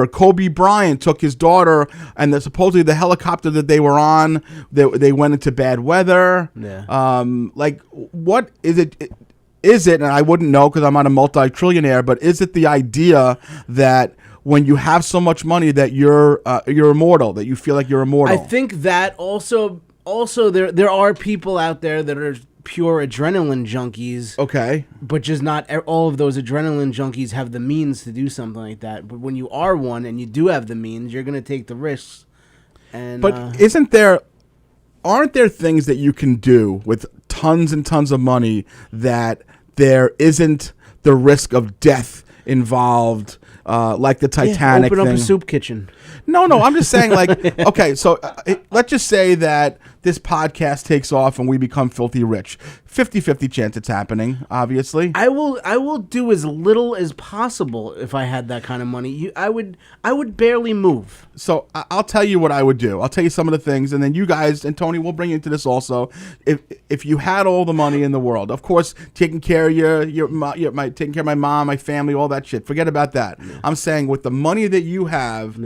Kobe Bryant took his daughter, and supposedly the helicopter that they were on, they went into bad weather. Yeah. What is it? Is it, and I wouldn't know because I'm not a multi-trillionaire, but is it the idea that when you have so much money that you're immortal, that you feel like you're immortal? I think that also there are people out there that are pure adrenaline junkies. Okay. But just not all of those adrenaline junkies have the means to do something like that. But when you are one and you do have the means, you're going to take the risks. But aren't there things that you can do with tons and tons of money that there isn't the risk of death involved, like the Titanic thing? Open up a soup kitchen. No, I'm just saying, okay, so let's just say that this podcast takes off and we become filthy rich. 50-50 chance it's happening, obviously. I will do as little as possible if I had that kind of money. I would barely move. So I'll tell you what I would do. I'll tell you some of the things, and then you guys, and Tony, we'll bring you into this also. If you had all the money in the world, of course, taking care of taking care of my mom, my family, all that shit, forget about that. Yeah. I'm saying with the money that you have,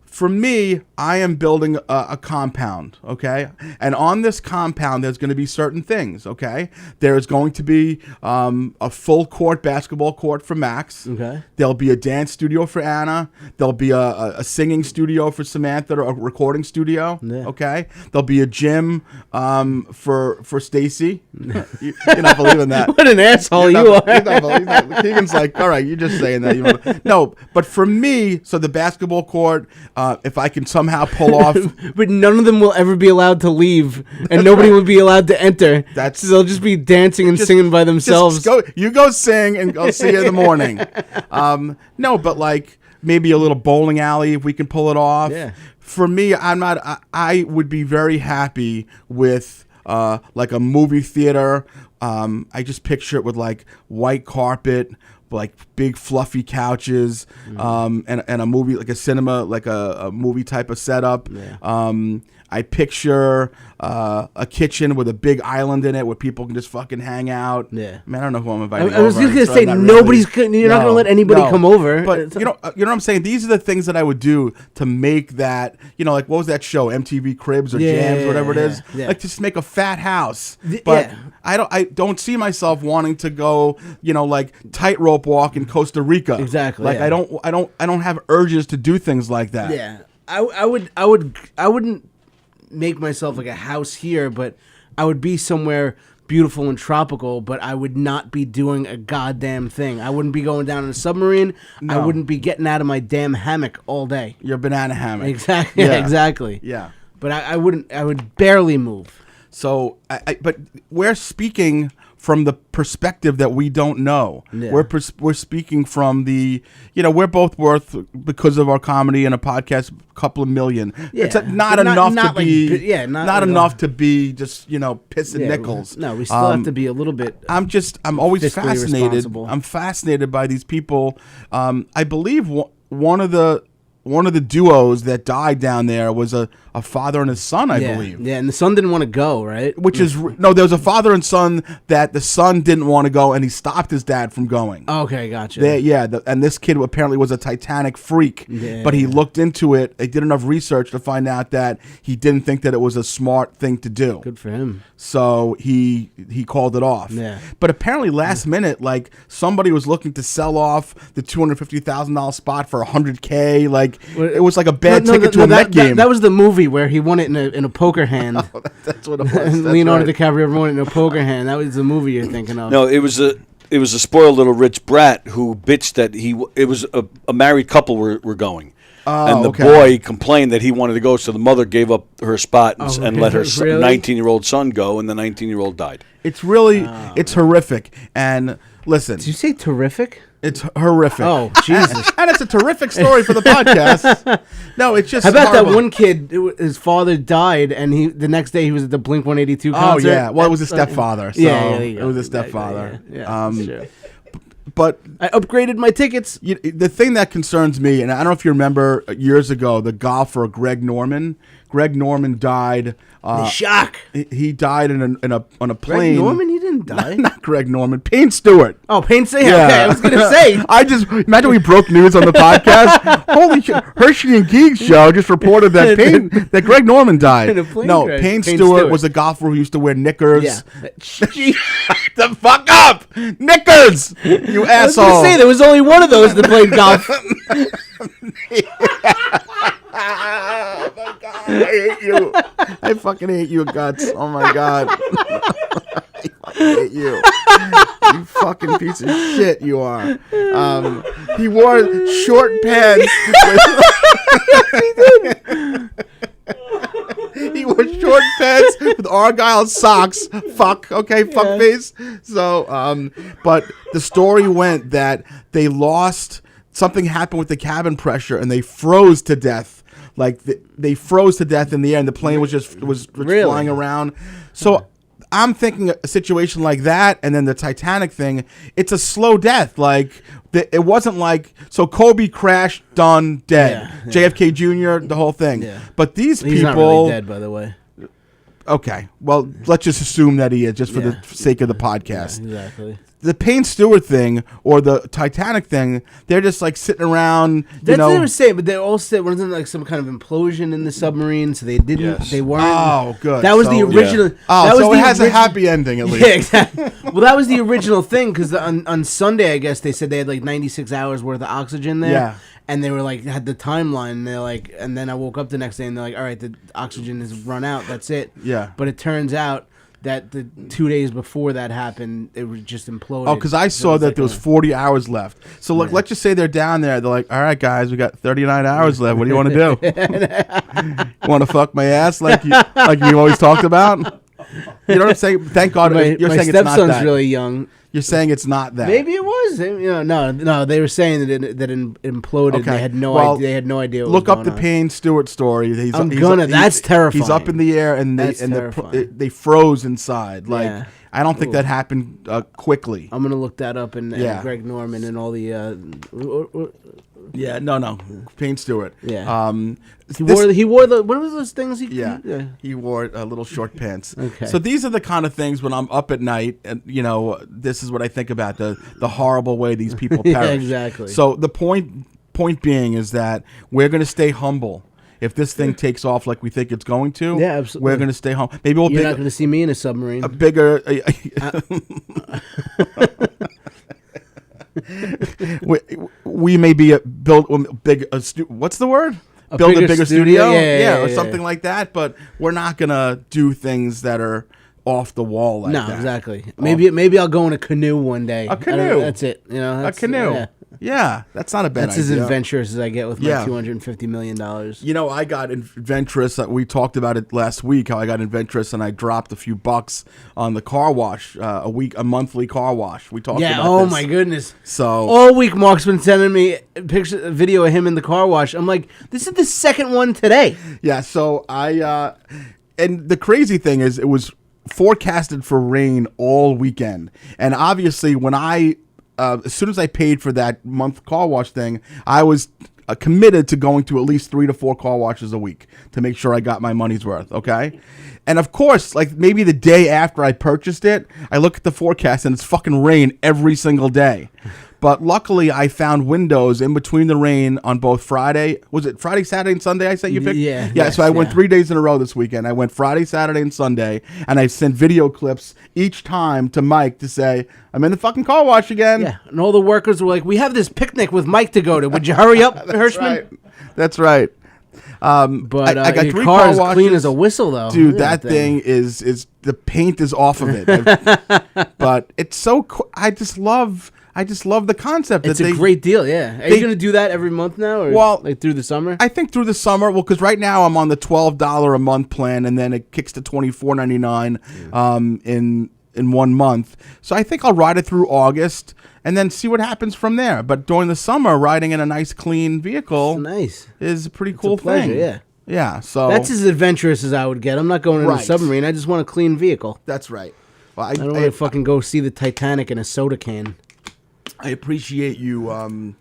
for me, I am building a compound, okay? And on this compound, there's going to be certain things, okay? There's going to be a full court basketball court for Max. Okay. There'll be a dance studio for Anna. There'll be a singing studio for Samantha, or a recording studio, okay? There'll be a gym for Stacy. You're not believing that. What an asshole you are. Keegan's like, all right, you're just saying that. No, but for me, so the basketball court, if I can somehow pull off, but none of them will ever be allowed to leave, and nobody will be allowed to enter. So they'll just be dancing and singing by themselves. You go sing, and I'll see you in the morning. No, but maybe a little bowling alley if we can pull it off. Yeah. For me, I would be very happy with a movie theater. I just picture it with white carpet, like big fluffy couches, and a movie, like a cinema, like a movie type of setup. I picture a kitchen with a big island in it where people can just fucking hang out. Yeah, man, I don't know who I'm inviting. I was just gonna say nobody's. You're not gonna let anybody come over. But you know what I'm saying. These are the things that I would do to make that. Like what was that show? MTV Cribs or Jams, whatever it is. Yeah. Like just make a fat house. But I don't see myself wanting to go. Like tightrope walk in Costa Rica. Exactly. Like I don't have urges to do things like that. Yeah, I wouldn't make myself like a house here, but I would be somewhere beautiful and tropical, but I would not be doing a goddamn thing. I wouldn't be going down in a submarine. No. I wouldn't be getting out of my damn hammock all day. Your banana hammock. Exactly. Yeah. Exactly. Yeah. But I would barely move. So, but we're speaking from the perspective that we don't know. Yeah. We're speaking from the, we're both worth, because of our comedy and a podcast, a couple of million. Yeah. It's not enough to be, not enough to be just, pissing nickels. No, we still have to be a little bit. I'm always fascinated. I'm fascinated by these people. I believe one of the duos that died down there was a father and his son, I believe. Yeah, and the son didn't want to go, right? There was a father and son that the son didn't want to go, and he stopped his dad from going. Okay, gotcha. And this kid apparently was a Titanic freak, but he looked into it. They did enough research to find out that he didn't think that it was a smart thing to do. Good for him. So he called it off. Yeah. But apparently last minute, like somebody was looking to sell off the $250,000 spot for $100K. Like it was like a bad ticket to a Met game. That was the movie where he won it in a poker hand. Oh, that's what it was. Leonardo DiCaprio won it in a poker hand. That was the movie you're thinking of. No, it was a spoiled little rich brat who bitched that it was a married couple were going. And the boy complained that he wanted to go, so the mother gave up her spot and let her 19-year-old son go, and the 19-year-old died. It's really, it's horrific. And listen. Did you say terrific? It's horrific. Oh, Jesus. And it's a terrific story for the podcast. No, it's just How about horrible. that one kid, his father died, and the next day he was at the Blink-182 concert? Oh, yeah. Well, it was his stepfather. So it was his stepfather. Yeah, sure. But I upgraded my tickets. The thing that concerns me, and I don't know if you remember years ago, the golfer Greg Norman. Greg Norman died. The shock. He died on a plane. Greg Norman? He didn't die. Not Greg Norman. Payne Stewart. Oh, Payne Stewart. Yeah. Okay, I was gonna say. I just imagine we broke news on the podcast. Holy shit! Herschy and Keegs show just reported that Greg Norman died. No, Payne Stewart was a golfer who used to wear knickers. Yeah. Shut the fuck up, knickers! You asshole. I was gonna say there was only one of those that played golf. Oh my god, I hate you. I fucking hate you guts. Oh my god. I fucking hate you. You fucking piece of shit you are. He wore short pants. He did. He wore short pants with Argyle socks. Fuck face. So, but the story went that they lost. Something happened with the cabin pressure, and they froze to death. Like they froze to death in the air, and the plane was just flying around. So I'm thinking a situation like that, and then the Titanic thing. It's a slow death. Like it wasn't like Kobe crashed, done, dead. Yeah. JFK Jr., the whole thing. Yeah. But these people, he's not really dead, by the way. Okay, well, let's just assume that he is, just for the sake of the podcast. Yeah, exactly. The Payne Stewart thing or the Titanic thing, they're just like sitting around. That's what they were saying, but they all said wasn't like some kind of implosion in the submarine, so they didn't. Yes. They weren't. Oh, good. That was the original. Yeah. Oh, so it has a happy ending at least. Yeah, exactly. Well, that was the original thing because on Sunday, I guess they said they had like 96 hours worth of oxygen there. Yeah. And they were like, had the timeline, and they're like, and then I woke up the next day and they're like, all right, the oxygen has run out. That's it. Yeah. But it turns out that the 2 days before that happened, it was just imploded. Oh, because I saw that there was 40 hours left. So look, let's just say they're down there. They're like, all right, guys, we got 39 hours left. What do you want to do? You want to fuck my ass like you always talked about? You know what I'm saying? Thank God you're saying it's not that. My stepson's really young. You're saying it's not that. Maybe it was. No. They were saying that it imploded. Okay. They had no idea. They had no idea. What look was up going the Payne Stewart story. That's terrifying. He's up in the air, and they froze inside. Like Yeah. I don't think that happened quickly. I'm gonna look that up and Greg Norman and all the. Yeah, no, Payne Stewart. Yeah. He wore the what was those things? He wore little short pants. Okay. So these are the kind of things when I'm up at night, and this is what I think about the horrible way these people perish. Yeah, exactly. So the point being is that we're going to stay humble. If this thing takes off like we think it's going to, yeah, absolutely. we're going to stay home. Maybe You're not going to see me in a submarine. A bigger. We may be build big. What's the word? Build a bigger studio, or something like that. But we're not gonna do things that are off the wall like that. No, exactly. Maybe I'll go in a canoe one day. A canoe. That's it. A canoe. Yeah, that's not a bad idea. That's as adventurous as I get with my $250 million. I got adventurous. We talked about it last week, how I got adventurous and I dropped a few bucks on the car wash, a monthly car wash. We talked about this. Oh my goodness. So all week Mark's been sending me a video of him in the car wash. I'm like, this is the second one today. Yeah, so and the crazy thing is it was forecasted for rain all weekend. And obviously when as soon as I paid for that month car wash thing, I was committed to going to at least 3 to 4 car washes a week to make sure I got my money's worth, okay? And of course, like maybe the day after I purchased it, I look at the forecast and it's fucking rain every single day. But luckily, I found windows in between the rain on both Friday. Was it Friday, Saturday, and Sunday I sent you picked? Yeah. So I went 3 days in a row this weekend. I went Friday, Saturday, and Sunday. And I sent video clips each time to Mike to say, I'm in the fucking car wash again. Yeah. And all the workers were like, we have this picnic with Mike to go to. Would you hurry up, Hirschman? That's right. But I got your 3 car is washes. clean as a whistle, though. Dude, that thing is the paint is off of it. But it's so cool. I just love the concept. It's a great deal, yeah. Are you going to do that every month now, or like through the summer? I think through the summer. Well, because right now I'm on the $12 a month plan, and then it kicks to $24.99 in 1 month. So I think I'll ride it through August and then see what happens from there. But during the summer, riding in a nice, clean vehicle is a pretty cool pleasure, thing. Yeah. Yeah, so that's as adventurous as I would get. I'm not going in a submarine. I just want a clean vehicle. That's right. Well, I don't want to fucking go see the Titanic in a soda can. I appreciate you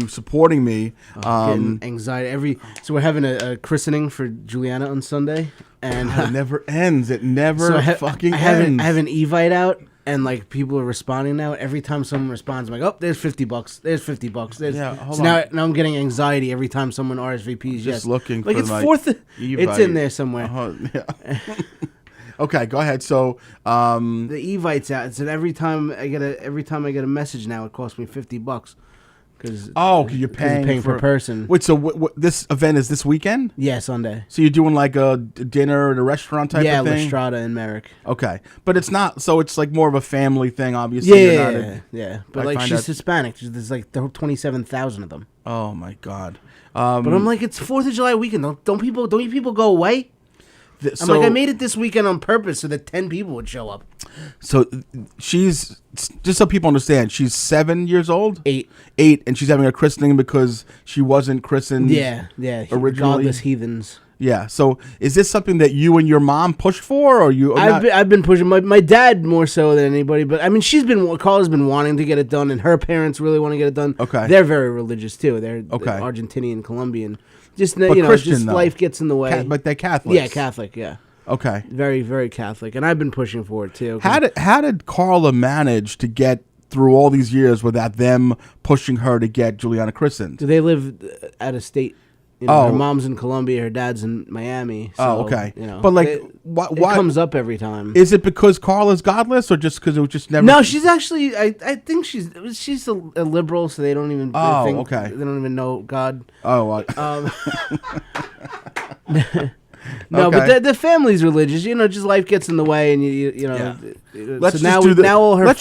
supporting me. Getting anxiety so we're having a christening for Juliana on Sunday, and it never ends. It never fucking ends. I have an Evite out, and like people are responding now. Every time someone responds, I'm like, oh, there's $50. There's $50. Now I'm getting anxiety every time someone RSVPs. Just looking like for it's my fourth. Evite. It's in there somewhere. Yeah. Okay, go ahead. So the Evite's out. It said every time I get a message now, it costs me $50. Because you're paying per person. Wait, so this event is this weekend? Yeah, Sunday. So you're doing like a dinner at a restaurant type of thing? Yeah, Lestrada and Merrick. Okay, but it's not. So it's like more of a family thing, obviously. Yeah. But like she's Hispanic. There's like 27,000 of them. Oh my god. But I'm like, it's 4th of July weekend. Don't you people go away? I'm like, I made it this weekend on purpose so that 10 people would show up. So she's, just so people understand, she's 7 years old? 8, and she's having a christening because she wasn't christened originally? Godless heathens. Yeah, so is this something that you and your mom pushed for, or you? I've been pushing my dad more so than anybody, but I mean, Carla's been wanting to get it done, and her parents really want to get it done. Okay, they're very religious too. They're Argentinian, Colombian. Just Christian, just life gets in the way. But they're Catholics. Yeah, Catholic. Yeah. Okay. Very, very Catholic, and I've been pushing for it too. How did Carla manage to get through all these years without them pushing her to get Juliana christened? Do they live out of state? Her mom's in Colombia, her dad's in Miami. So, okay. But like, why it comes up every time? Is it because Carla's godless, or just because it was just never? No, she's actually. I think she's a liberal, so they don't even. Okay. They don't even know God. Oh. No, okay. But the family's religious. Just life gets in the way, and you know. Yeah. Let's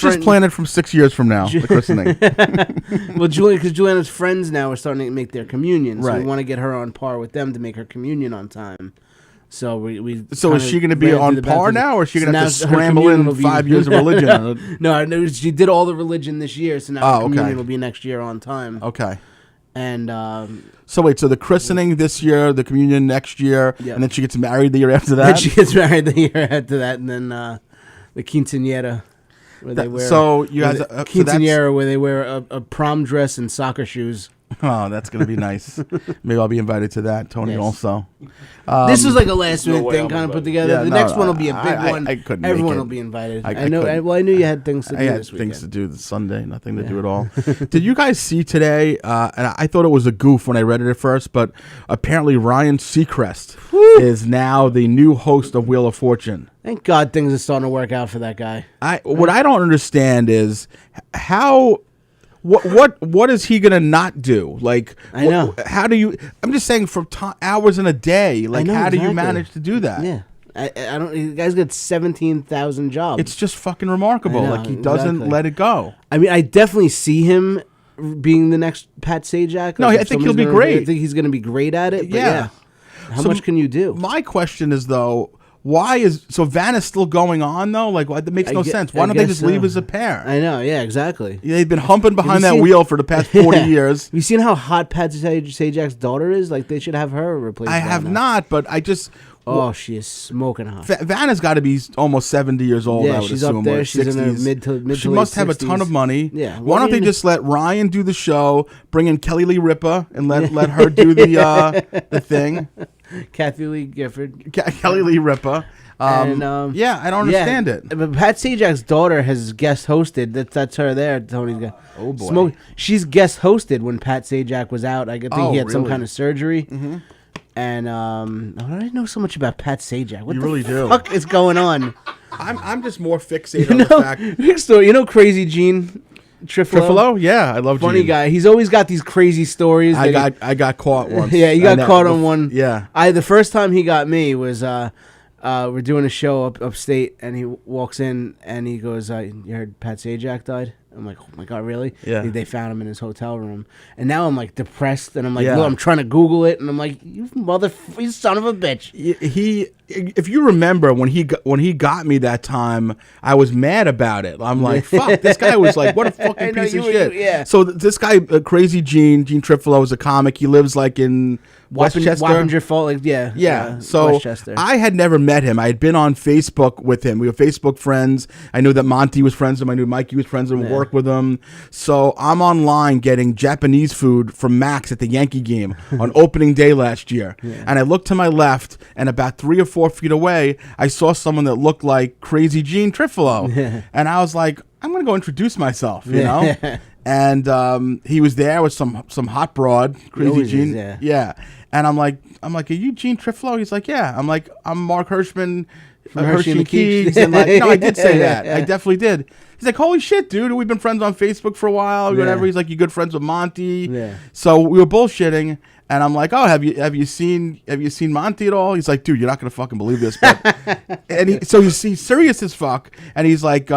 just plan it from 6 years from now. The christening. Well, because Juliana's friends now are starting to make their communion, so we want to get her on par with them to make her communion on time. So we So is she going to be on par now, or is she going to have to scramble in 5 years of religion? No, I know she did all the religion this year, so now the communion will be next year on time. Okay. And so wait, so the christening this year, the communion next year, and then she gets married the year after that? Then she gets married the year after that, and then the quinceañera. Where they wear, so you guys, quinceañera, where they wear a prom dress and soccer shoes. Oh, that's gonna be nice. Maybe I'll be invited to that, Tony. Yes. Also, this was like a last minute thing, kind of put together. Yeah, the next one will be a big one. I couldn't. Everyone will be invited. I know. I knew you had things to do. I had this weekend. things to do this Sunday. Nothing to do at all. Did you guys see today? And I thought it was a goof when I read it at first, but apparently Ryan Seacrest is now the new host of Wheel of Fortune. Thank God things are starting to work out for that guy. What I don't understand is how. What is he gonna not do? Like, I know. How do you? I'm just saying, for hours in a day. Like, how do you manage to do that? Yeah, I don't. The guy's got 17,000 jobs. It's just fucking remarkable. Like, he doesn't let it go. I mean, I definitely see him being the next Pat Sajak. No, I think he'll be great. I think he's gonna be great at it. But yeah. How much can you do? My question is though. Why is Vanna's still going on though? Like, that makes no sense. Why don't they just leave as a pair? I know, yeah, exactly. Yeah, they've been humping behind that wheel for the past 40 years. Have you seen how hot Pat Sajak's daughter is? Like, they should have her replace. I have not, but I just. Oh, she is smoking hot. Vanna's got to be almost 70 years old. Yeah, I would she's assume, up there. She's 60s. In her mid to She must have 60s. a ton of money. Yeah. Why don't they just let Ryan do the show, bring in Kelly Lee Ripa, and let her do the thing? Kathy Lee Gifford. Kelly Lee Ripa. Yeah, I don't understand it. But Pat Sajak's daughter has guest hosted. That's her there. Tony's got. Oh boy. She's guest hosted when Pat Sajak was out. I think he had some kind of surgery. Mm-hmm. And I didn't know so much about Pat Sajak. What the fuck is going on? I'm just more fixated on the fact. So Crazy Gene Trifolo? Yeah, I love Funny Gene. guy. He's always got these crazy stories. I got caught once. Yeah, you got caught on one. Yeah. The first time he got me was we're doing a show upstate, and he walks in and he goes, "You heard Pat Sajak died?" I'm like, "Oh my God, really?" Yeah. They found him in his hotel room, and now I'm like depressed, and I'm like, look, I'm trying to Google it, and I'm like, you son of a bitch. If you remember when he got me that time, I was mad about it. I'm like, fuck, this guy was like, what a fucking piece of shit. Yeah. So this guy, Crazy Gene Trifolo, is a comic. He lives like in Westchester. Wappinger Falls, yeah. So Westchester. I had never met him. I had been on Facebook with him. We were Facebook friends. I knew that Monty was friends with him. I knew Mikey was friends with him, worked with him. So I'm online getting Japanese food from Max at the Yankee game on opening day last year. Yeah. And I looked to my left, and about 3 or 4 feet away, I saw someone that looked like Crazy Gene Trifolo. Yeah. And I was like, I'm going to go introduce myself, you know? And he was there with some hot broad, Crazy Gene. Yeah. And I'm like, are you Gene Trifolo? He's like, yeah. I'm like, I'm Mark Hirschman from Herschy and Keegs. And like, no, I did say that. I definitely did. He's like, holy shit, dude. We've been friends on Facebook for a while, whatever. He's like, you good friends with Monty? Yeah. So we were bullshitting. And I'm like, oh, have you seen Monty at all? He's like, dude, you're not gonna fucking believe this. But he's serious as fuck. And he's like,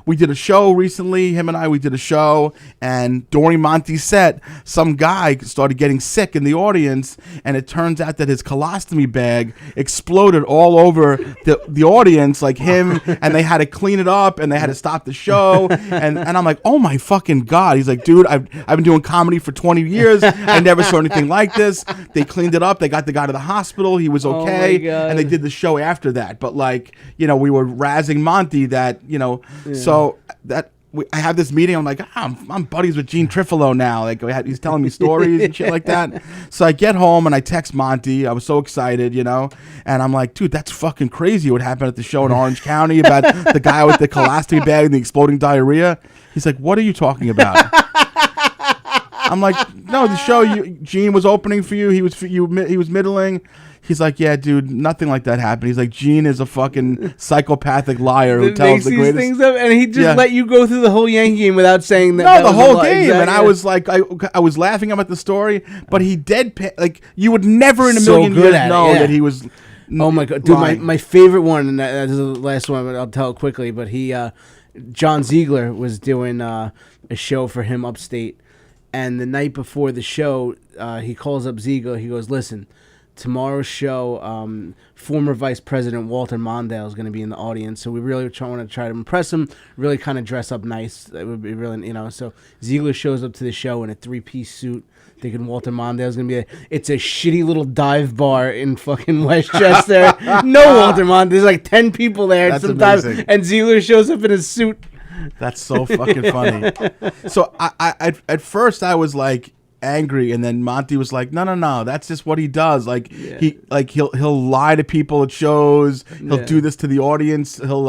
we did a show recently. Him and we did a show. And during Monty's set, some guy started getting sick in the audience. And it turns out that his colostomy bag exploded all over the audience, like him. And they had to clean it up. And they had to stop the show. And I'm like, oh my fucking God. He's like, dude, I've been doing comedy for 20 years. I never saw anything like this. They cleaned it up. They got the guy to the hospital. He was okay. And they did the show after that. But like, we were razzing Monty that, so that I have this meeting. I'm like, I'm buddies with Gene Trifolo now. Like he's telling me stories and shit like that. So I get home and I text Monty. I was so excited, and I'm like, dude, that's fucking crazy what happened at the show in Orange County about the guy with the colostomy bag and the exploding diarrhea. He's like, what are you talking about? I'm like, no, the show Gene was opening for you. He was middling. He's like, yeah, dude, nothing like that happened. He's like, Gene is a fucking psychopathic liar who tells the greatest things up, and he just let you go through the whole Yankee game without saying that. No, the whole game, and I was like, I was laughing about the story, but he like you would never in a million years know that he was. Oh my God, dude, my favorite one, and that is the last one, but I'll tell it quickly. But John Ziegler was doing a show for him upstate. And the night before the show, he calls up Ziegler. He goes, listen, tomorrow's show, former Vice President Walter Mondale is going to be in the audience, so we really want to try to impress him, really kind of dress up nice. It would be really, so Ziegler shows up to the show in a 3-piece suit, thinking Walter Mondale's going to be it's a shitty little dive bar in fucking Westchester. No Walter Mondale. There's like 10 people there. That's sometimes, amazing. and Ziegler shows up in a suit. That's so fucking funny. So I at first I was like angry, and then Monty was like, no, that's just what he does. Like he'll lie to people at shows. He'll do this to the audience. He'll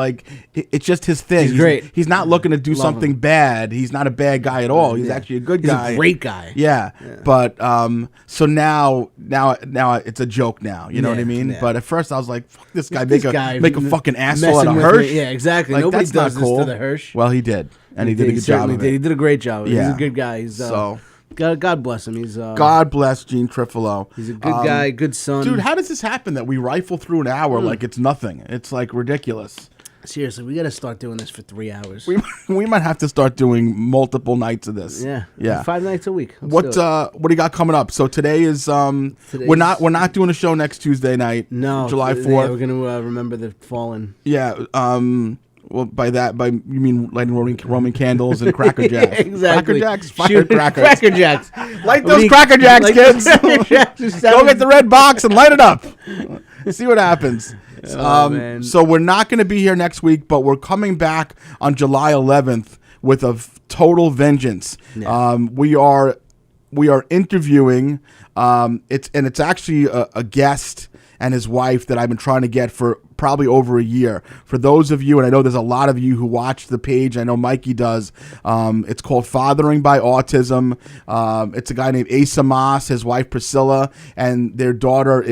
it's just his thing. He's great. He's not looking to do something bad. He's not a bad guy at all. He's actually a good guy. He's a great guy. Yeah. But so now it's a joke now. You know what I mean? Yeah. But at first I was like, fuck this guy. This Make a fucking asshole out of messing with Hersh. me. Yeah, exactly. Like, Nobody that's does not this cool. to the Hersh. Well, he did, and he did a good job of it. He did a great job. Yeah. He's a good guy. He's So God bless him. He's God bless Gene Trifolo. He's a good guy, good son. Dude, how does this happen that we rifle through an hour like it's nothing? It's like ridiculous. Seriously, we got to start doing this for 3 hours. We might have to start doing multiple nights of this. Yeah. 5 nights a week. What do you got coming up? So today is we're not doing a show next Tuesday night. No, July 4th. Yeah, we're gonna remember the fallen. Yeah. Well, by you mean lighting Roman candles and Cracker Jacks? Exactly. Cracker Jacks, firecrackers. Cracker Jacks. Light those Cracker Jacks, kids. Cracker Jacks. Go get the red box and light it up. See what happens. Man. So we're not going to be here next week, but we're coming back on July 11th with a total vengeance. Yeah. We are interviewing. It's actually a guest and his wife that I've been trying to get for probably over a year. For those of you, and I know there's a lot of you who watch the page, I know Mikey does, it's called Fathering by Autism. It's a guy named Asa Moss, his wife Priscilla, and their daughter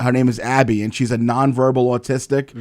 her name is Abby, and she's a nonverbal autistic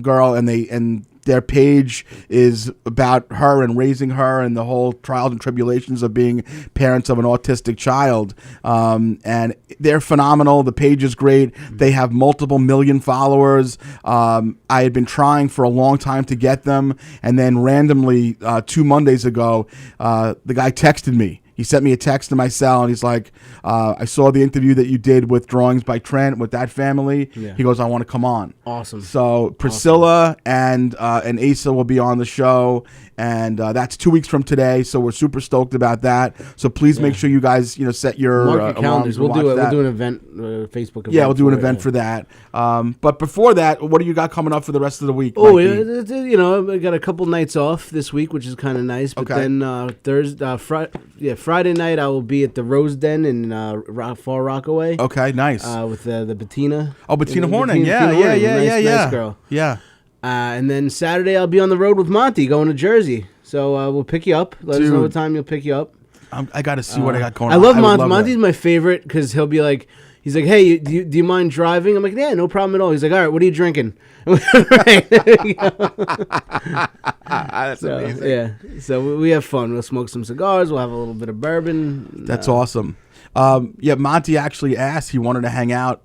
girl, and their page is about her and raising her and the whole trials and tribulations of being parents of an autistic child. And they're phenomenal. The page is great. They have multiple million followers. I had been trying for a long time to get them. And then randomly, 2 Mondays ago, the guy texted me. He sent me a text to my cell, and he's like, I saw the interview that you did with Drawings by Trent with that family. Yeah. He goes, I want to come on. Awesome. So Priscilla and Asa will be on the show, and that's 2 weeks from today. So we're super stoked about that. So please make sure you guys set your mark your calendars. We'll do an event, Facebook event. Yeah, we'll do an event for that. But before that, what do you got coming up for the rest of the week? Oh, I got a couple nights off this week, which is kind of nice. But then Friday night I will be at the Rose Den in Far Rockaway. Okay, nice. With the Bettina. Oh, Bettina Horning. Yeah. Nice girl. Yeah. And then Saturday I'll be on the road with Monty going to Jersey. So we'll pick you up. Let us know what time you'll pick you up. I got to see what I got going on. I love Monty. Monty's my favorite because he'll be like, he's like, hey, do you mind driving? I'm like, yeah, no problem at all. He's like, all right, what are you drinking? That's amazing. Yeah. So we have fun. We'll smoke some cigars. We'll have a little bit of bourbon. That's awesome. Monty actually asked. He wanted to hang out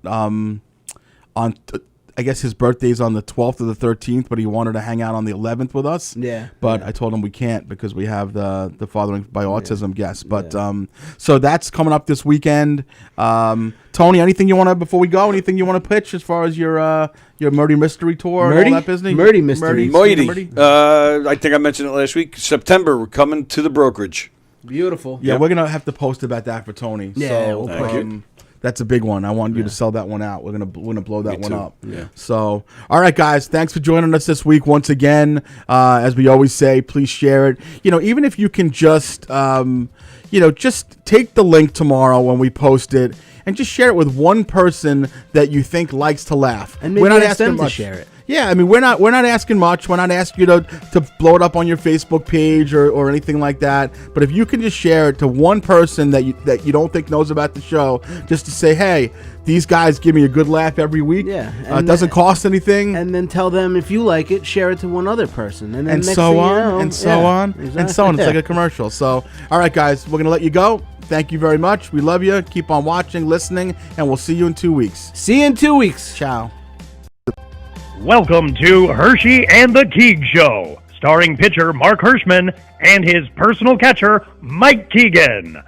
I guess his birthday's on the 12th or the 13th, but he wanted to hang out on the 11th with us. Yeah. But I told him we can't because we have the Fathering by Autism guest. But so that's coming up this weekend. Tony, anything you want to, before we go, anything you want to pitch as far as your Murdy Mystery Tour and all that business? Murdy Mystery. Murdy. I think I mentioned it last week. September, we're coming to the brokerage. Beautiful. Yeah, we're going to have to post about that for Tony. Yeah, so, we'll put that's a big one. I want you to sell that one out. We're gonna blow that one up. Yeah. So, all right, guys. Thanks for joining us this week once again. As we always say, please share it. Even if you can just, just take the link tomorrow when we post it and just share it with one person that you think likes to laugh. And maybe ask them to share it. Yeah, I mean, we're not asking much. We're not asking you to blow it up on your Facebook page or anything like that. But if you can just share it to one person that you don't think knows about the show, just to say, hey, these guys give me a good laugh every week. Yeah, it doesn't cost anything. And then tell them if you like it, share it to one other person, and so on. Exactly. It's like a commercial. So, all right, guys, we're gonna let you go. Thank you very much. We love you. Keep on watching, listening, and we'll see you in 2 weeks. See you in 2 weeks. Ciao. Welcome to Hershey and the Keegs Show, starring pitcher Mark Hirschman and his personal catcher, Mike Keegan.